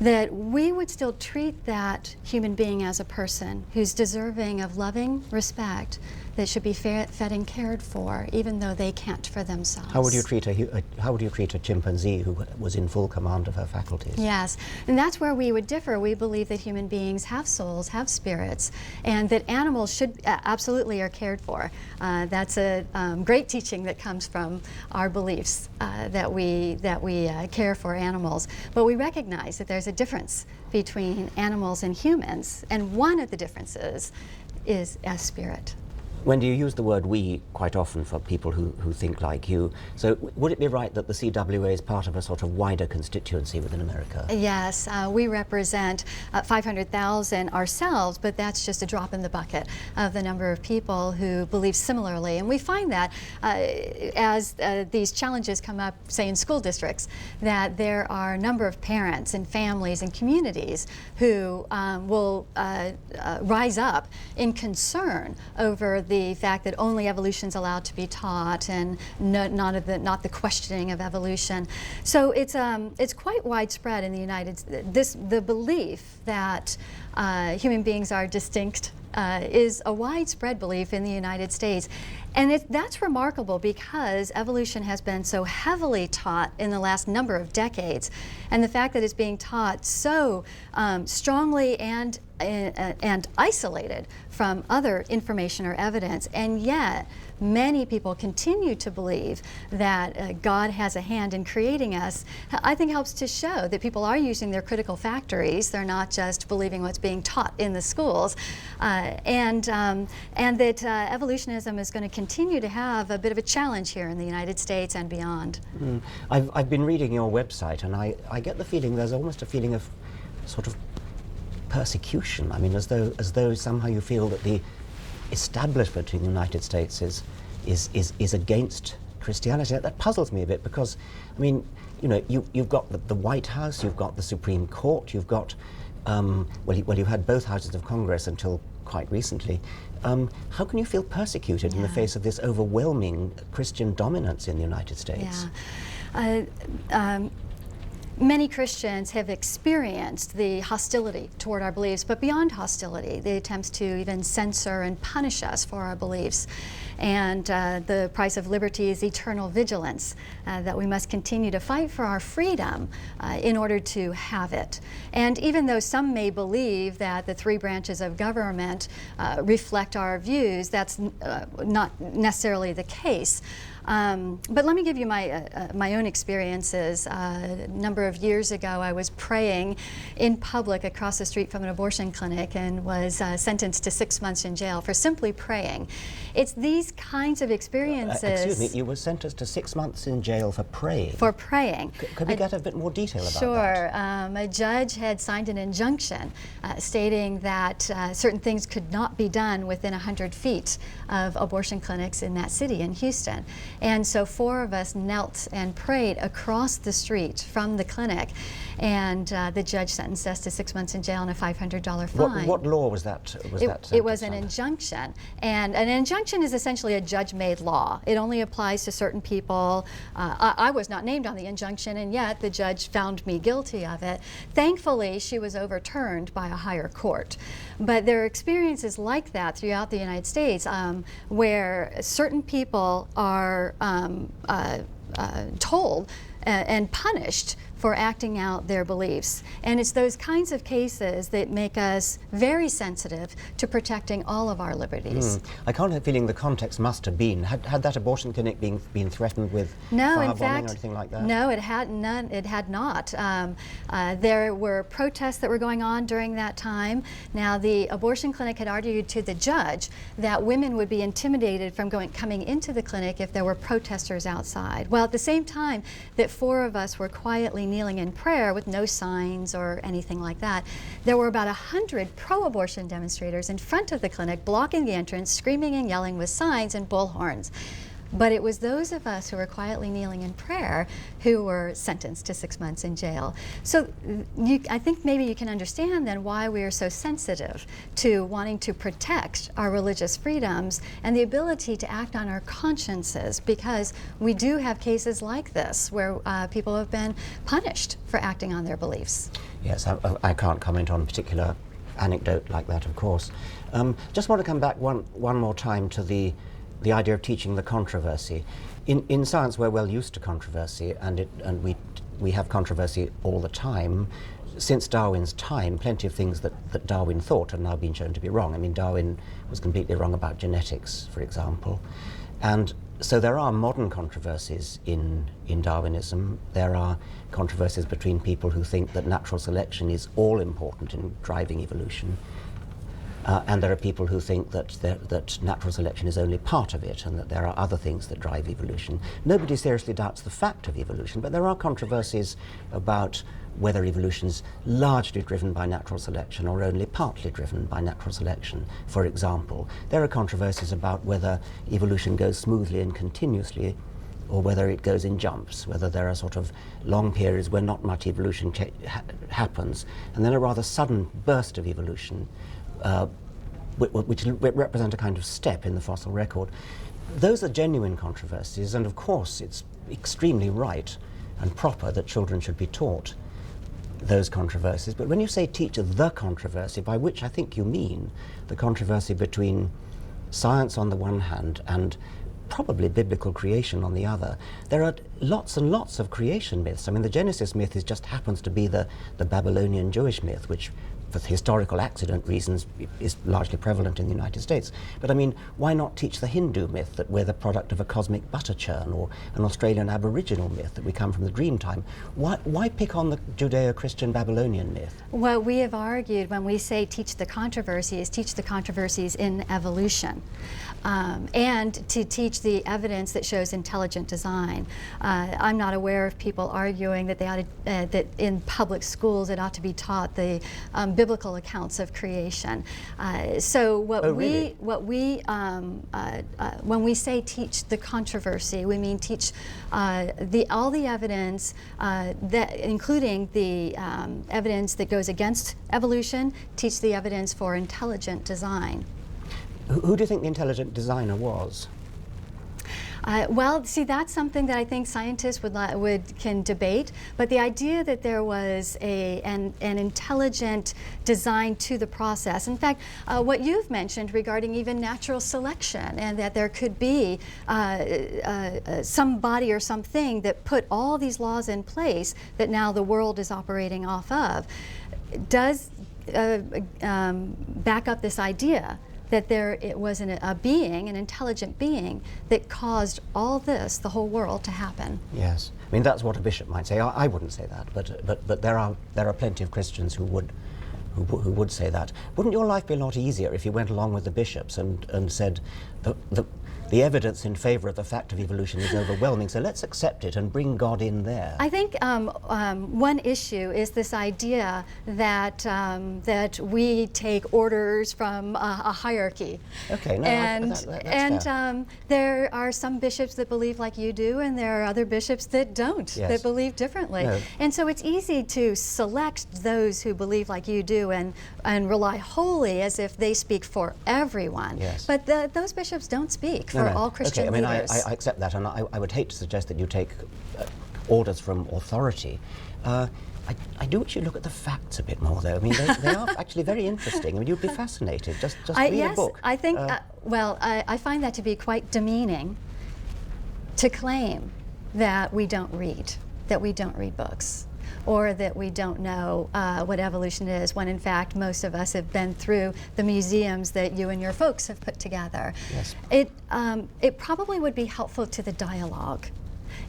That we would still treat that human being as a person who's deserving of loving respect, that should be fed and cared for, even though they can't for themselves. How would you treat a chimpanzee who was in full command of her faculties? Yes, and that's where we would differ. We believe that human beings have souls, have spirits, and that animals should absolutely are cared for. That's a great teaching that comes from our beliefs that we care for animals. But we recognize that there's a difference between animals and humans, and one of the differences is a spirit. Wendy, you use the word "we" quite often for people who think like you. So would it be right that the CWA is part of a sort of wider constituency within America? Yes, we represent 500,000 ourselves, but that's just a drop in the bucket of the number of people who believe similarly. And we find that as these challenges come up, say in school districts, that there are a number of parents and families and communities who will rise up in concern over the fact that only evolution is allowed to be taught, and not the questioning of evolution. So it's quite widespread in the the belief that human beings are distinct is a widespread belief in the United States. And that's remarkable because evolution has been so heavily taught in the last number of decades. And the fact that it's being taught so strongly and isolated from other information or evidence, and yet many people continue to believe that God has a hand in creating us, I think helps to show that people are using their critical factories. They're not just believing what's being taught in the schools, and that evolutionism is going to continue to have a bit of a challenge here in the United States and beyond. I've been reading your website, and I get the feeling there's almost a feeling of sort of persecution. I mean, as though somehow you feel that the establishment in the United States is against Christianity. That puzzles me a bit because, I mean, you know, you've got the White House, you've got the Supreme Court, you've got, you had both houses of Congress until quite recently. How can you feel persecuted in the face of this overwhelming Christian dominance in the United States? Many Christians have experienced the hostility toward our beliefs, but beyond hostility, the attempts to even censor and punish us for our beliefs. And the price of liberty is eternal vigilance, that we must continue to fight for our freedom in order to have it. And even though some may believe that the three branches of government reflect our views, that's not necessarily the case. But let me give you my own experiences. A number of years ago, I was praying in public across the street from an abortion clinic and was sentenced to 6 months in jail for simply praying. It's these kinds of experiences. Excuse me, you were sentenced to 6 months in jail for praying? For praying. Could we get a bit more detail about that? Sure. A judge had signed an injunction stating that certain things could not be done within 100 feet of abortion clinics in that city, in Houston. And so 4 of us knelt and prayed across the street from the clinic, and the judge sentenced us to 6 months in jail and a $500 fine. What law was that? It was an injunction, and an injunction is essentially a judge-made law. It only applies to certain people. I was not named on the injunction, and yet the judge found me guilty of it. Thankfully, she was overturned by a higher court. But there are experiences like that throughout the United States where certain people are told and punished for acting out their beliefs. And it's those kinds of cases that make us very sensitive to protecting all of our liberties. I can't help feeling the context must have been. Had that abortion clinic been threatened with firebombing or anything like that? No, it had not. There were protests that were going on during that time. Now, the abortion clinic had argued to the judge that women would be intimidated from coming into the clinic if there were protesters outside. Well, at the same time that 4 of us were quietly kneeling in prayer with no signs or anything like that, there were about 100 pro-abortion demonstrators in front of the clinic blocking the entrance, screaming and yelling with signs and bullhorns. But it was those of us who were quietly kneeling in prayer who were sentenced to 6 months in jail. So I think maybe you can understand then why we are so sensitive to wanting to protect our religious freedoms and the ability to act on our consciences, because we do have cases like this where people have been punished for acting on their beliefs. Yes, I can't comment on a particular anecdote like that, of course. Just want to come back one more time to the idea of teaching the controversy. In science, we're well used to controversy, and we have controversy all the time. Since Darwin's time, plenty of things that Darwin thought have now been shown to be wrong. I mean, Darwin was completely wrong about genetics, for example. And so there are modern controversies in Darwinism. There are controversies between people who think that natural selection is all important in driving evolution. And there are people who think that natural selection is only part of it, and that there are other things that drive evolution. Nobody seriously doubts the fact of evolution, but there are controversies about whether evolution is largely driven by natural selection or only partly driven by natural selection. For example, there are controversies about whether evolution goes smoothly and continuously, or whether it goes in jumps, whether there are sort of long periods where not much evolution happens, and then a rather sudden burst of evolution which represent a kind of step in the fossil record. Those are genuine controversies, and of course it's extremely right and proper that children should be taught those controversies. But when you say teach the controversy, by which I think you mean the controversy between science on the one hand and probably biblical creation on the other, there are lots and lots of creation myths. I mean, the Genesis myth just happens to be the Babylonian Jewish myth, which for historical accident reasons is largely prevalent in the United States. But I mean, why not teach the Hindu myth that we're the product of a cosmic butter churn, or an Australian Aboriginal myth that we come from the dream time? Why pick on the Judeo-Christian Babylonian myth? What we have argued when we say teach the controversies, teach the controversies in evolution. And to teach the evidence that shows intelligent design. I'm not aware of people arguing that they ought to, that in public schools it ought to be taught the biblical accounts of creation. So what when we say teach the controversy, we mean teach all the evidence that, including the evidence that goes against evolution, teach the evidence for intelligent design. Who do you think the intelligent designer was? Well, see, that's something that I think scientists can debate. But the idea that there was an intelligent design to the process. In fact, what you've mentioned regarding even natural selection, and that there could be somebody or something that put all these laws in place that now the world is operating off of, does back up this idea that it was a being, an intelligent being, that caused all this, the whole world, to happen. Yes, I mean that's what a bishop might say. I wouldn't say that, but there are plenty of Christians who would say that. Wouldn't your life be a lot easier if you went along with the bishops and said the evidence in favor of the fact of evolution is overwhelming, so let's accept it and bring God in there? I think one issue is this idea that that we take orders from a hierarchy. Okay, no, and that's fair. There are some bishops that believe like you do, and there are other bishops that don't, Yes. that believe differently. No. And so it's easy to select those who believe like you do and rely wholly as if they speak for everyone. Yes. But those bishops don't speak for all Christian okay, I mean, leaders. I accept that, and I would hate to suggest that you take orders from authority. I do wish you look at the facts a bit more, though. I mean, they are actually very interesting. I mean, you'd be fascinated. Just read a book. Yes, I think, I find that to be quite demeaning to claim that we don't read books, or that we don't know what evolution is, when in fact most of us have been through the museums that you and your folks have put together. Yes. It probably would be helpful to the dialogue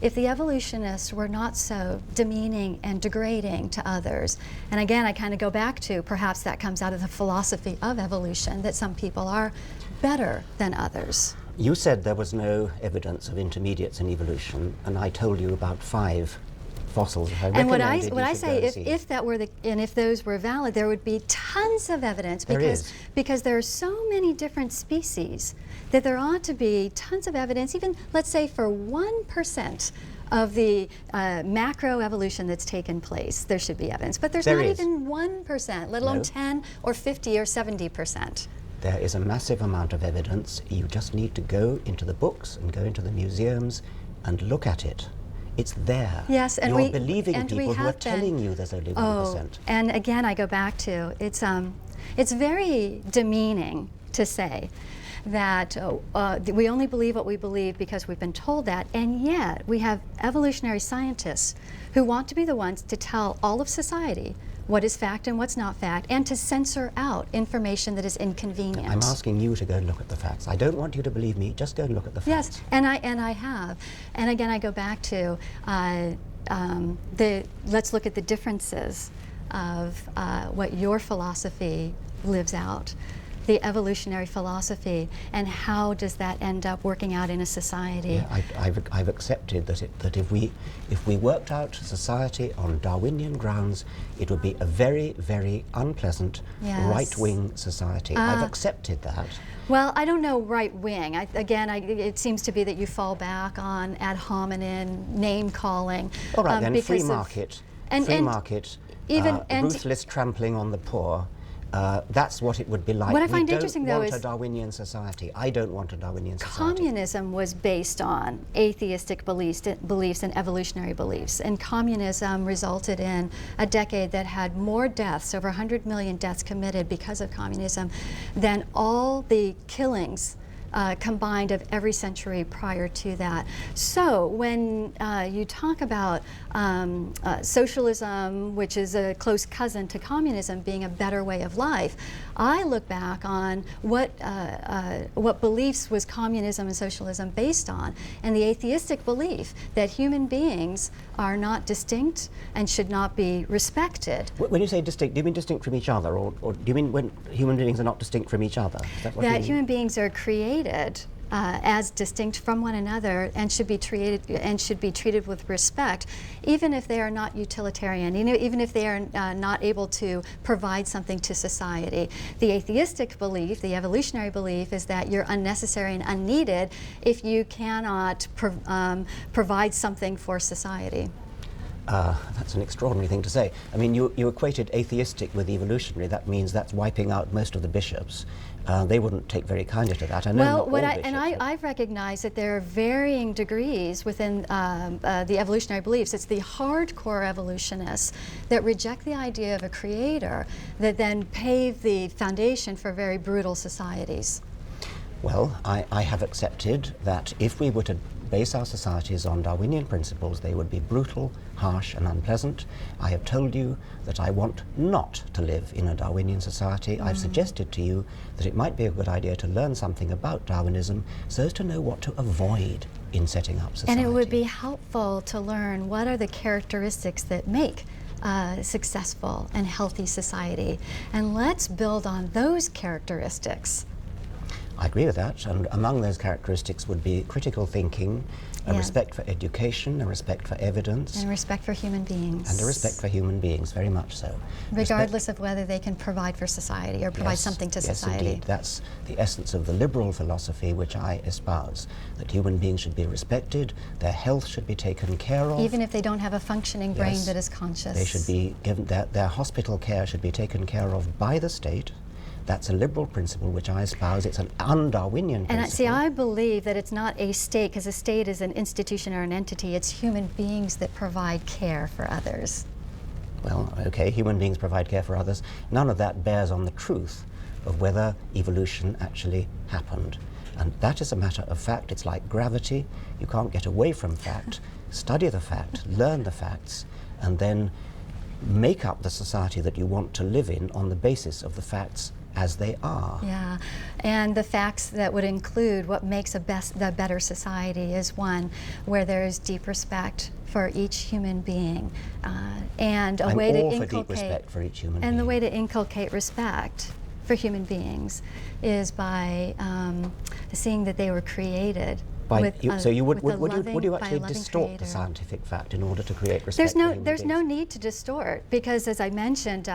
if the evolutionists were not so demeaning and degrading to others. And again, I kind of go back to perhaps that comes out of the philosophy of evolution, that some people are better than others. You said there was no evidence of intermediates in evolution, and I told you about 5 fossils. And what I say, if that were if those were valid, there would be tons of evidence, because there are so many different species that there ought to be tons of evidence, even let's say for 1% of the macro evolution that's taken place, there should be evidence. But there's not even 1%, let alone 10 or 50 or 70%. There is a massive amount of evidence. You just need to go into the books and go into the museums and look at it. It's there. Yes, and you're believing people who are telling you there's only 1%. Oh, and again, I go back to it's very demeaning to say that we only believe what we believe because we've been told that, and yet we have evolutionary scientists who want to be the ones to tell all of society what is fact and what's not fact, and to censor out information that is inconvenient. I'm asking you to go and look at the facts. I don't want you to believe me, just go and look at the facts. Yes, and I have. And again, I go back to let's look at the differences of what your philosophy lives out, the evolutionary philosophy, and how does that end up working out in a society? Yeah, I've accepted that if we worked out society on Darwinian grounds, it would be a very, very unpleasant right-wing society. I've accepted that. Well, I don't know right-wing. It seems to be that you fall back on ad hominem name-calling. All right, then, free market, ruthless trampling on the poor, That's what it would be like. What I find interesting, though, We don't is want a Darwinian society. I don't want a Darwinian society. communism was based on atheistic beliefs and evolutionary beliefs, and communism resulted in a decade that had more deaths, over 100 million deaths committed because of communism, than all the killings combined of every century prior to that. So when you talk about socialism, which is a close cousin to communism, being a better way of life, I look back on what beliefs was communism and socialism based on, and the atheistic belief that human beings are not distinct and should not be respected. When you say distinct, do you mean distinct from each other, or do you mean when human beings are not distinct from each other? Is that what you mean? Human beings are created as distinct from one another and should be treated with respect, even if they are not utilitarian, even if they are not able to provide something to society. The atheistic belief, the evolutionary belief, is that you're unnecessary and unneeded if you cannot provide something for society. That's an extraordinary thing to say. I mean, you equated atheistic with evolutionary. That means that's wiping out most of the bishops. They wouldn't take very kindly to that. I know I've recognized that there are varying degrees within the evolutionary beliefs. It's the hardcore evolutionists that reject the idea of a creator that then pave the foundation for very brutal societies. Well, I have accepted that if we were to base our societies on Darwinian principles, they would be brutal, harsh, and unpleasant. I have told you that I want not to live in a Darwinian society. I've suggested to you that it might be a good idea to learn something about Darwinism so as to know what to avoid in setting up society. And it would be helpful to learn what are the characteristics that make successful and healthy society. And let's build on those characteristics. I agree with that, and among those characteristics would be critical thinking, a respect for education, a respect for evidence. And respect for human beings. And a respect for human beings, very much so. Regardless of whether they can provide for society or provide something to society. Yes, indeed. That's the essence of the liberal philosophy which I espouse, that human beings should be respected, their health should be taken care of. Even if they don't have a functioning brain that is conscious. They should be given, their hospital care should be taken care of by the state. That's a liberal principle which I espouse. It's an un-Darwinian principle. And see, I believe that it's not a state, because a state is an institution or an entity. It's human beings that provide care for others. Well, okay, human beings provide care for others. None of that bears on the truth of whether evolution actually happened. And that is a matter of fact. It's like gravity. You can't get away from fact. Study the fact, learn the facts, and then make up the society that you want to live in on the basis of the facts as they are. Yeah, and the facts that would include what makes the better society is one where there is deep respect for each human being, and a way to inculcate deep respect for each human being. And the way to inculcate respect for human beings is by seeing that they were created. Would you actually distort the scientific fact in order to create respect for human beings? There's no need to distort, because as I mentioned,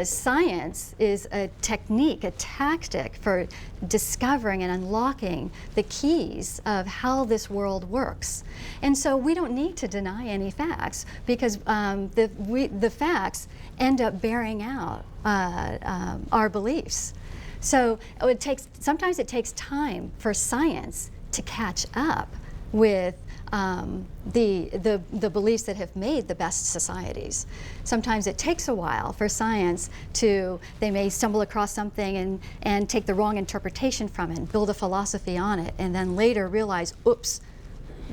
science is a technique, a tactic for discovering and unlocking the keys of how this world works. And so we don't need to deny any facts, because the facts end up bearing out our beliefs. So sometimes it takes time for science to catch up with the beliefs that have made the best societies. Sometimes it takes a while for science they may stumble across something and take the wrong interpretation from it and build a philosophy on it, and then later realize, oops,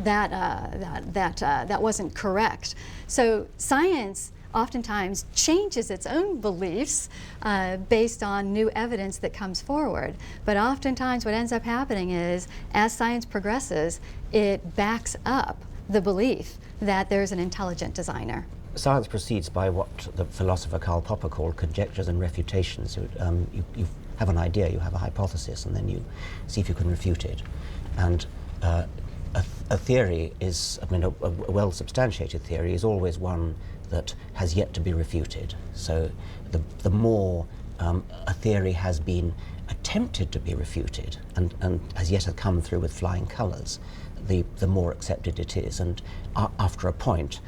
that wasn't correct. So science oftentimes changes its own beliefs based on new evidence that comes forward. But oftentimes what ends up happening is, as science progresses, it backs up the belief that there's an intelligent designer. Science proceeds by what the philosopher Karl Popper called conjectures and refutations. You have an idea, you have a hypothesis, and then you see if you can refute it. And a theory is, I mean, a well-substantiated theory is always one that has yet to be refuted. So the more a theory has been attempted to be refuted and has yet to come through with flying colours, the more accepted it is. And after a point,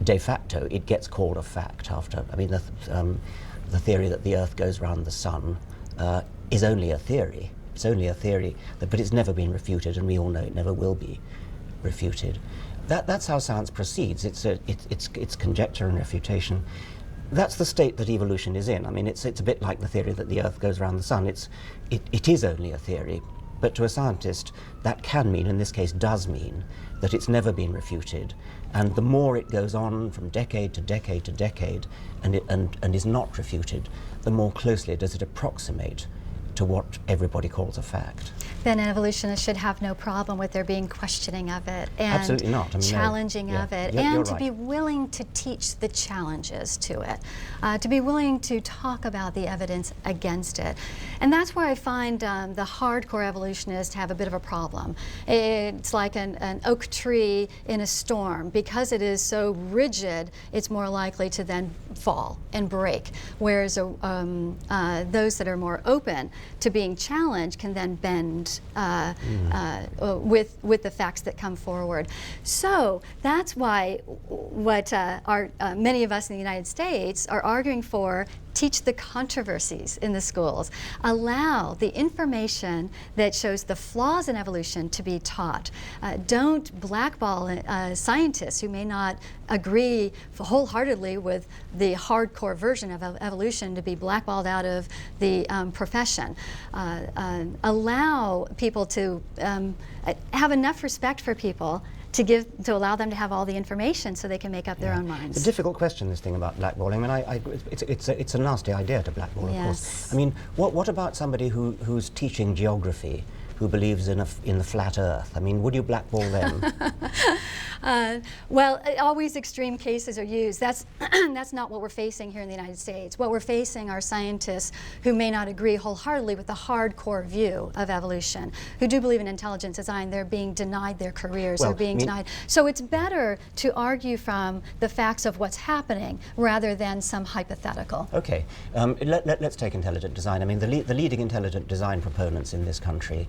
de facto, it gets called a fact. the theory that the Earth goes round the sun is only a theory. It's only a theory, but it's never been refuted, and we all know it never will be refuted. That's how science proceeds. It's conjecture and refutation. That's the state that evolution is in. I mean, it's a bit like the theory that the Earth goes around the sun. It is only a theory, but to a scientist, that can mean, in this case does mean, that it's never been refuted. And the more it goes on from decade to decade to decade and is not refuted, the more closely does it approximate to what everybody calls a fact. Then an evolutionist should have no problem with there being questioning of it and Absolutely not. I mean, challenging no. of it, You're and to right. be willing to teach the challenges to it, to be willing to talk about the evidence against it. And that's where I find the hardcore evolutionists have a bit of a problem. It's like an oak tree in a storm. Because it is so rigid, it's more likely to then fall and break, whereas those that are more open to being challenged can then bend with the facts that come forward. So that's why what many of us in the United States are arguing for: teach the controversies in the schools. Allow the information that shows the flaws in evolution to be taught. Don't blackball scientists who may not agree wholeheartedly with the hardcore version of evolution to be blackballed out of the profession. Allow people to have enough respect for people to allow them to have all the information so they can make up their own minds. It's a difficult question, this thing about blackballing. I mean, it's a nasty idea to blackball, of course. I mean, what about somebody who's teaching geography, who believes in the flat Earth? I mean, would you blackball them? Well, always extreme cases are used. That's not what we're facing here in the United States. What we're facing are scientists who may not agree wholeheartedly with the hardcore view of evolution, who do believe in intelligent design. They're being denied their careers. Well, they're being denied. So it's better to argue from the facts of what's happening rather than some hypothetical. Okay, let's take intelligent design. I mean, the leading intelligent design proponents in this country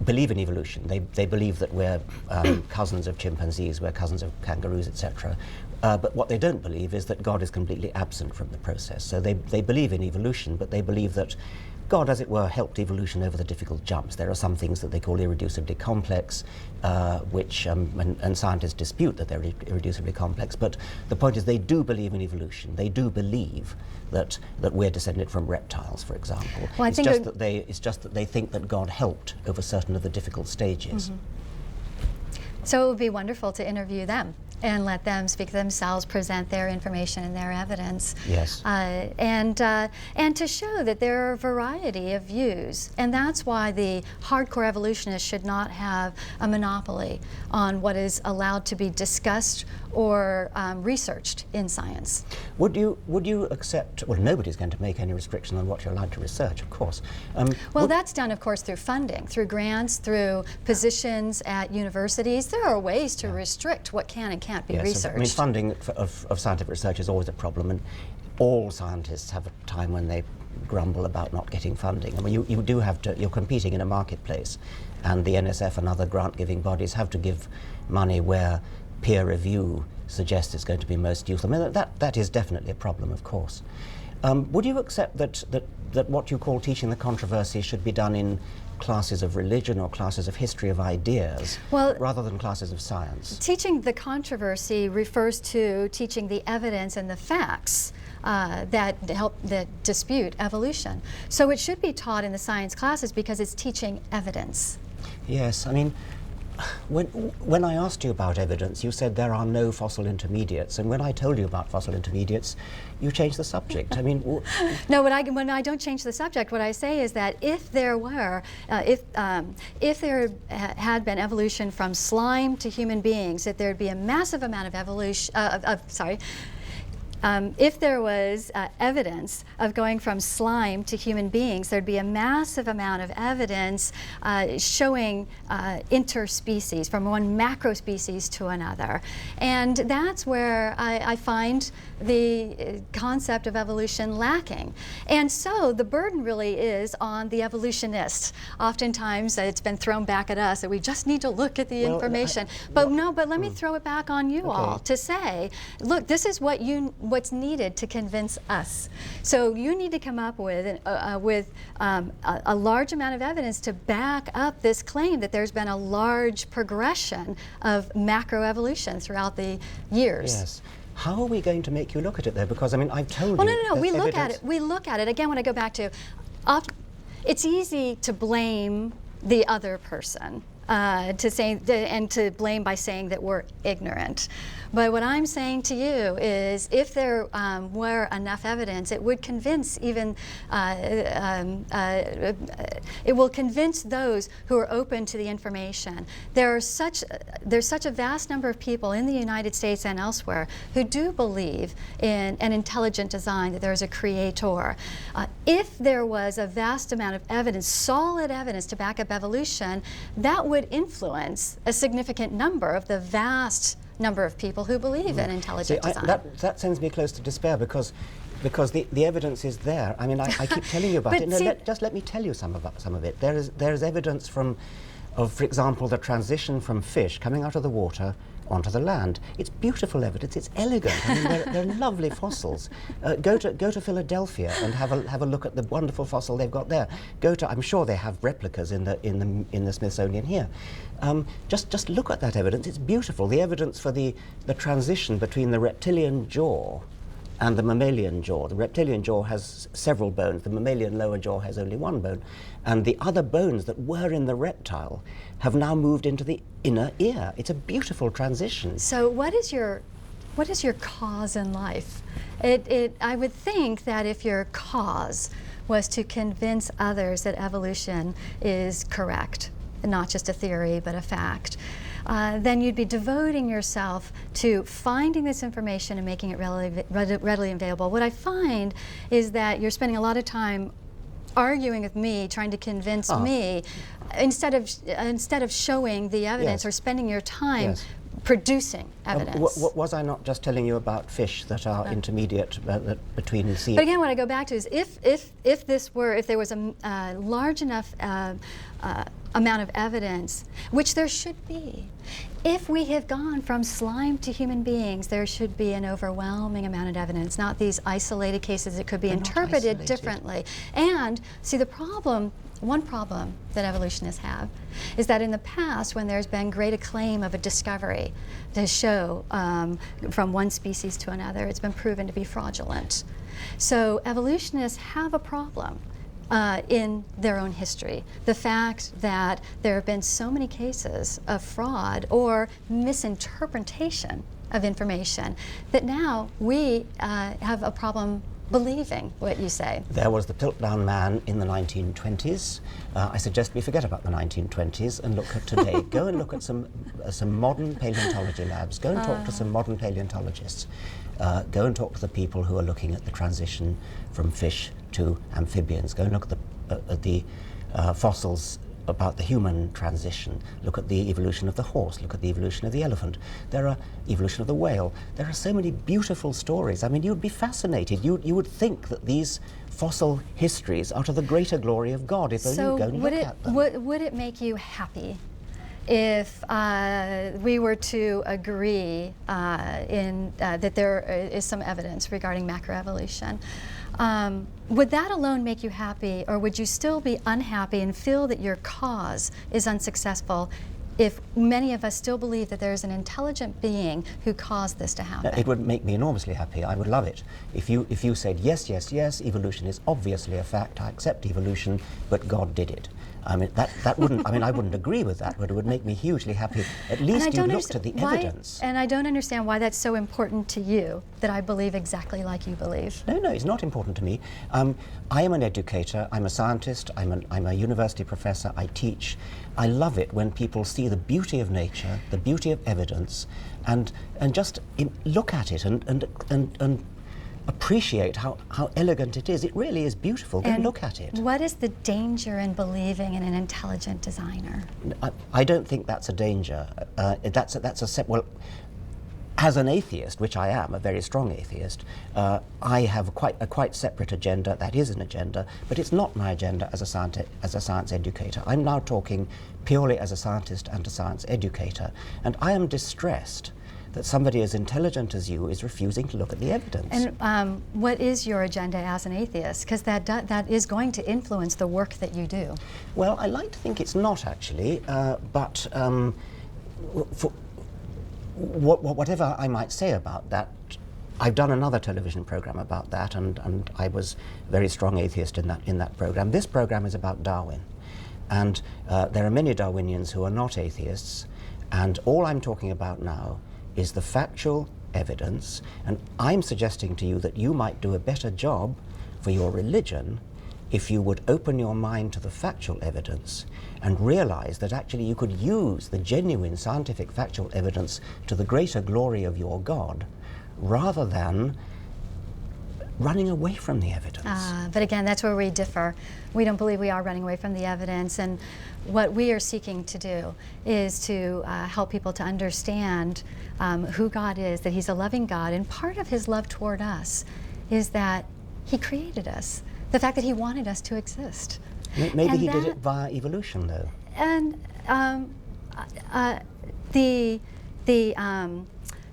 believe in evolution. They believe that we're cousins of chimpanzees, we're cousins of kangaroos, etc. But what they don't believe is that God is completely absent from the process. So they believe in evolution, but they believe that God, as it were, helped evolution over the difficult jumps. There are some things that they call irreducibly complex, which, and scientists dispute that they're irreducibly complex, but the point is they do believe in evolution. They do believe that we're descended from reptiles, for example. Well, it's just that they think that God helped over certain of the difficult stages. Mm-hmm. So it would be wonderful to interview them and let them speak themselves, present their information and their evidence. Yes. And to show that there are a variety of views. And that's why the hardcore evolutionists should not have a monopoly on what is allowed to be discussed or researched in science. Would you accept, well, nobody's going to make any restriction on what you're allowed to research, of course. Well, that's done, of course, through funding, through grants, through positions at universities. There are ways to restrict what can and can't be researched. I mean, funding of scientific research is always a problem, and all scientists have a time when they grumble about not getting funding. I mean, you do have to, you're competing in a marketplace, and the NSF and other grant-giving bodies have to give money where peer review suggests it's going to be most useful. I mean, that is definitely a problem, of course. Would you accept that what you call teaching the controversy should be done in classes of religion or classes of history of ideas, rather than classes of science? Teaching the controversy refers to teaching the evidence and the facts that dispute evolution. So it should be taught in the science classes because it's teaching evidence. Yes, I mean, when I asked you about evidence, you said there are no fossil intermediates, and when I told you about fossil intermediates, you changed the subject. I mean, no, when I don't change the subject, what I say is that if there were, if there had been evolution from slime to human beings, that there'd be a massive amount of evolution. If there was evidence of going from slime to human beings, there'd be a massive amount of evidence showing interspecies, from one macro species to another. And that's where I find the concept of evolution lacking. And so the burden really is on the evolutionists. Oftentimes it's been thrown back at us that we just need to look at the information. But let me throw it back on you all to say, look, this is what what's needed to convince us. So you need to come up with a large amount of evidence to back up this claim that there's been a large progression of macroevolution throughout the years. Yes. How are we going to make you look at it, though? Because, I mean, I've told Well, you... no. We look at evidence- it. We look at it. Again, when I go back to, it's easy to blame the other person, to blame by saying that we're ignorant. But what I'm saying to you is, if there were enough evidence, it would convince even, it will convince those who are open to the information. There's such a vast number of people in the United States and elsewhere who do believe in an intelligent design, that there's a creator. If there was a vast amount of evidence, solid evidence to back up evolution, that would influence a significant number of the vast number of people who believe in intelligent design. That sends me close to despair, because the evidence is there. I mean, I keep telling you about it. No, just let me tell you some of it. There is evidence for example, the transition from fish coming out of the water onto the land. It's beautiful evidence. It's elegant. I mean, they're lovely fossils. Go to Philadelphia and have a look at the wonderful fossil they've got there. I'm sure they have replicas in the Smithsonian here. Just look at that evidence. It's beautiful. The evidence for the transition between the reptilian jaw and the mammalian jaw. The reptilian jaw has several bones. The mammalian lower jaw has only one bone. And the other bones that were in the reptile have now moved into the inner ear. It's a beautiful transition. So what is your cause in life? I would think that if your cause was to convince others that evolution is correct, not just a theory, but a fact, then you'd be devoting yourself to finding this information and making it readily available. What I find is that you're spending a lot of time arguing with me, trying to convince me, instead of showing the evidence, Yes. or spending your time Yes. producing evidence. Was I not just telling you about fish that are intermediate between the sea? But again, what I go back to is, if there was a large enough amount of evidence, which there should be, if we have gone from slime to human beings, there should be an overwhelming amount of evidence, not these isolated cases that could be interpreted differently. And see, one problem that evolutionists have is that in the past, when there's been great acclaim of a discovery to show from one species to another, it's been proven to be fraudulent. So evolutionists have a problem in their own history. The fact that there have been so many cases of fraud or misinterpretation of information that now we have a problem believing what you say. There was the Piltdown Man in the 1920s. I suggest we forget about the 1920s and look at today. Go and look at some modern paleontology labs. Go and talk to some modern paleontologists. Go and talk to the people who are looking at the transition from fish to amphibians. Go and look at the fossils about the human transition. Look at the evolution of the horse. Look at the evolution of the elephant. There are evolution of the whale. There are so many beautiful stories. I mean, you'd be fascinated. You would think that these fossil histories are to the greater glory of God if only you go and look at them. Would it make you happy if we were to agree that there is some evidence regarding macroevolution? Would that alone make you happy, or would you still be unhappy and feel that your cause is unsuccessful if many of us still believe that there is an intelligent being who caused this to happen? It would make me enormously happy. I would love it. If you said, yes, evolution is obviously a fact, I accept evolution, but God did it. I mean, that wouldn't, I wouldn't agree with that, but it would make me hugely happy. At least you looked at the evidence. And I don't understand why that's so important to you, that I believe exactly like you believe. No, it's not important to me. I am an educator, I'm a scientist, I'm a university professor, I teach. I love it when people see the beauty of nature, the beauty of evidence, and just look at it and appreciate how elegant it is. It really is beautiful. Go and look at it. What is the danger in believing in an intelligent designer? I don't think that's a danger. Well, as an atheist, which I am, a very strong atheist, I have a quite separate agenda. That is an agenda, but it's not my agenda as a science educator. I'm now talking purely as a scientist and a science educator, and I am distressed that somebody as intelligent as you is refusing to look at the evidence. And what is your agenda as an atheist? Because that is going to influence the work that you do. Well, I like to think it's not actually, but for whatever I might say about that, I've done another television program about that, and I was a very strong atheist in that program. This program is about Darwin, and there are many Darwinians who are not atheists, and all I'm talking about now is the factual evidence, and I'm suggesting to you that you might do a better job for your religion if you would open your mind to the factual evidence and realize that actually you could use the genuine scientific factual evidence to the greater glory of your God, rather than running away from the evidence. But again, that's where we differ. We don't believe we are running away from the evidence, and what we are seeking to do is to help people to understand who God is, that He's a loving God, and part of His love toward us is that He created us, the fact that He wanted us to exist. Maybe He did it via evolution, though. And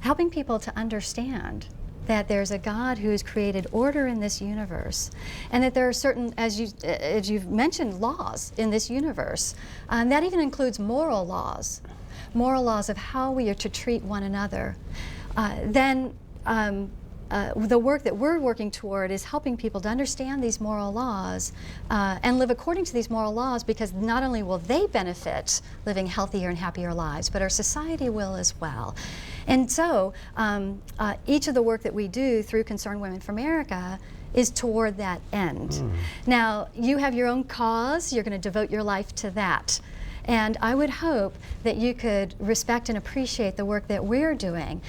helping people to understand that there's a God who's created order in this universe, and that there are certain, as you've mentioned, laws in this universe. That even includes moral laws of how we are to treat one another. The work that we're working toward is helping people to understand these moral laws and live according to these moral laws, because not only will they benefit living healthier and happier lives, but our society will as well. And so each of the work that we do through Concerned Women for America is toward that end. Now, you have your own cause, you're going to devote your life to that. And I would hope that you could respect and appreciate the work that we're doing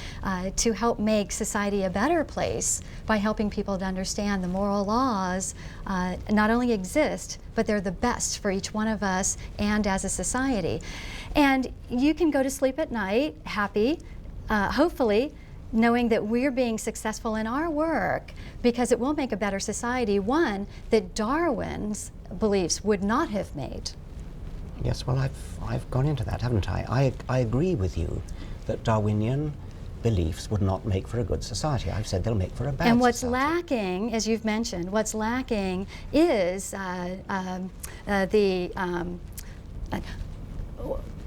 to help make society a better place by helping people to understand the moral laws not only exist, but they're the best for each one of us and as a society. And you can go to sleep at night happy, hopefully, knowing that we're being successful in our work, because it will make a better society, one that Darwin's beliefs would not have made. Yes, well, I've gone into that, haven't I? I agree with you that Darwinian beliefs would not make for a good society. I've said they'll make for a bad society. And what's lacking, as you've mentioned, what's lacking is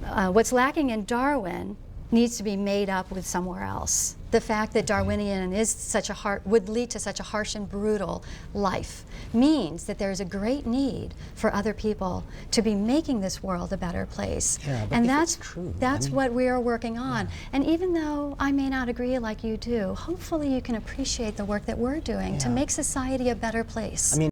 what's lacking in Darwin needs to be made up with somewhere else. The fact that Darwinian is would lead to such a harsh and brutal life means that there's a great need for other people to be making this world a better place. Yeah, but and if that's it's true, that's what we are working on. Yeah. And even though I may not agree like you do, hopefully you can appreciate the work that we're doing to make society a better place. I mean,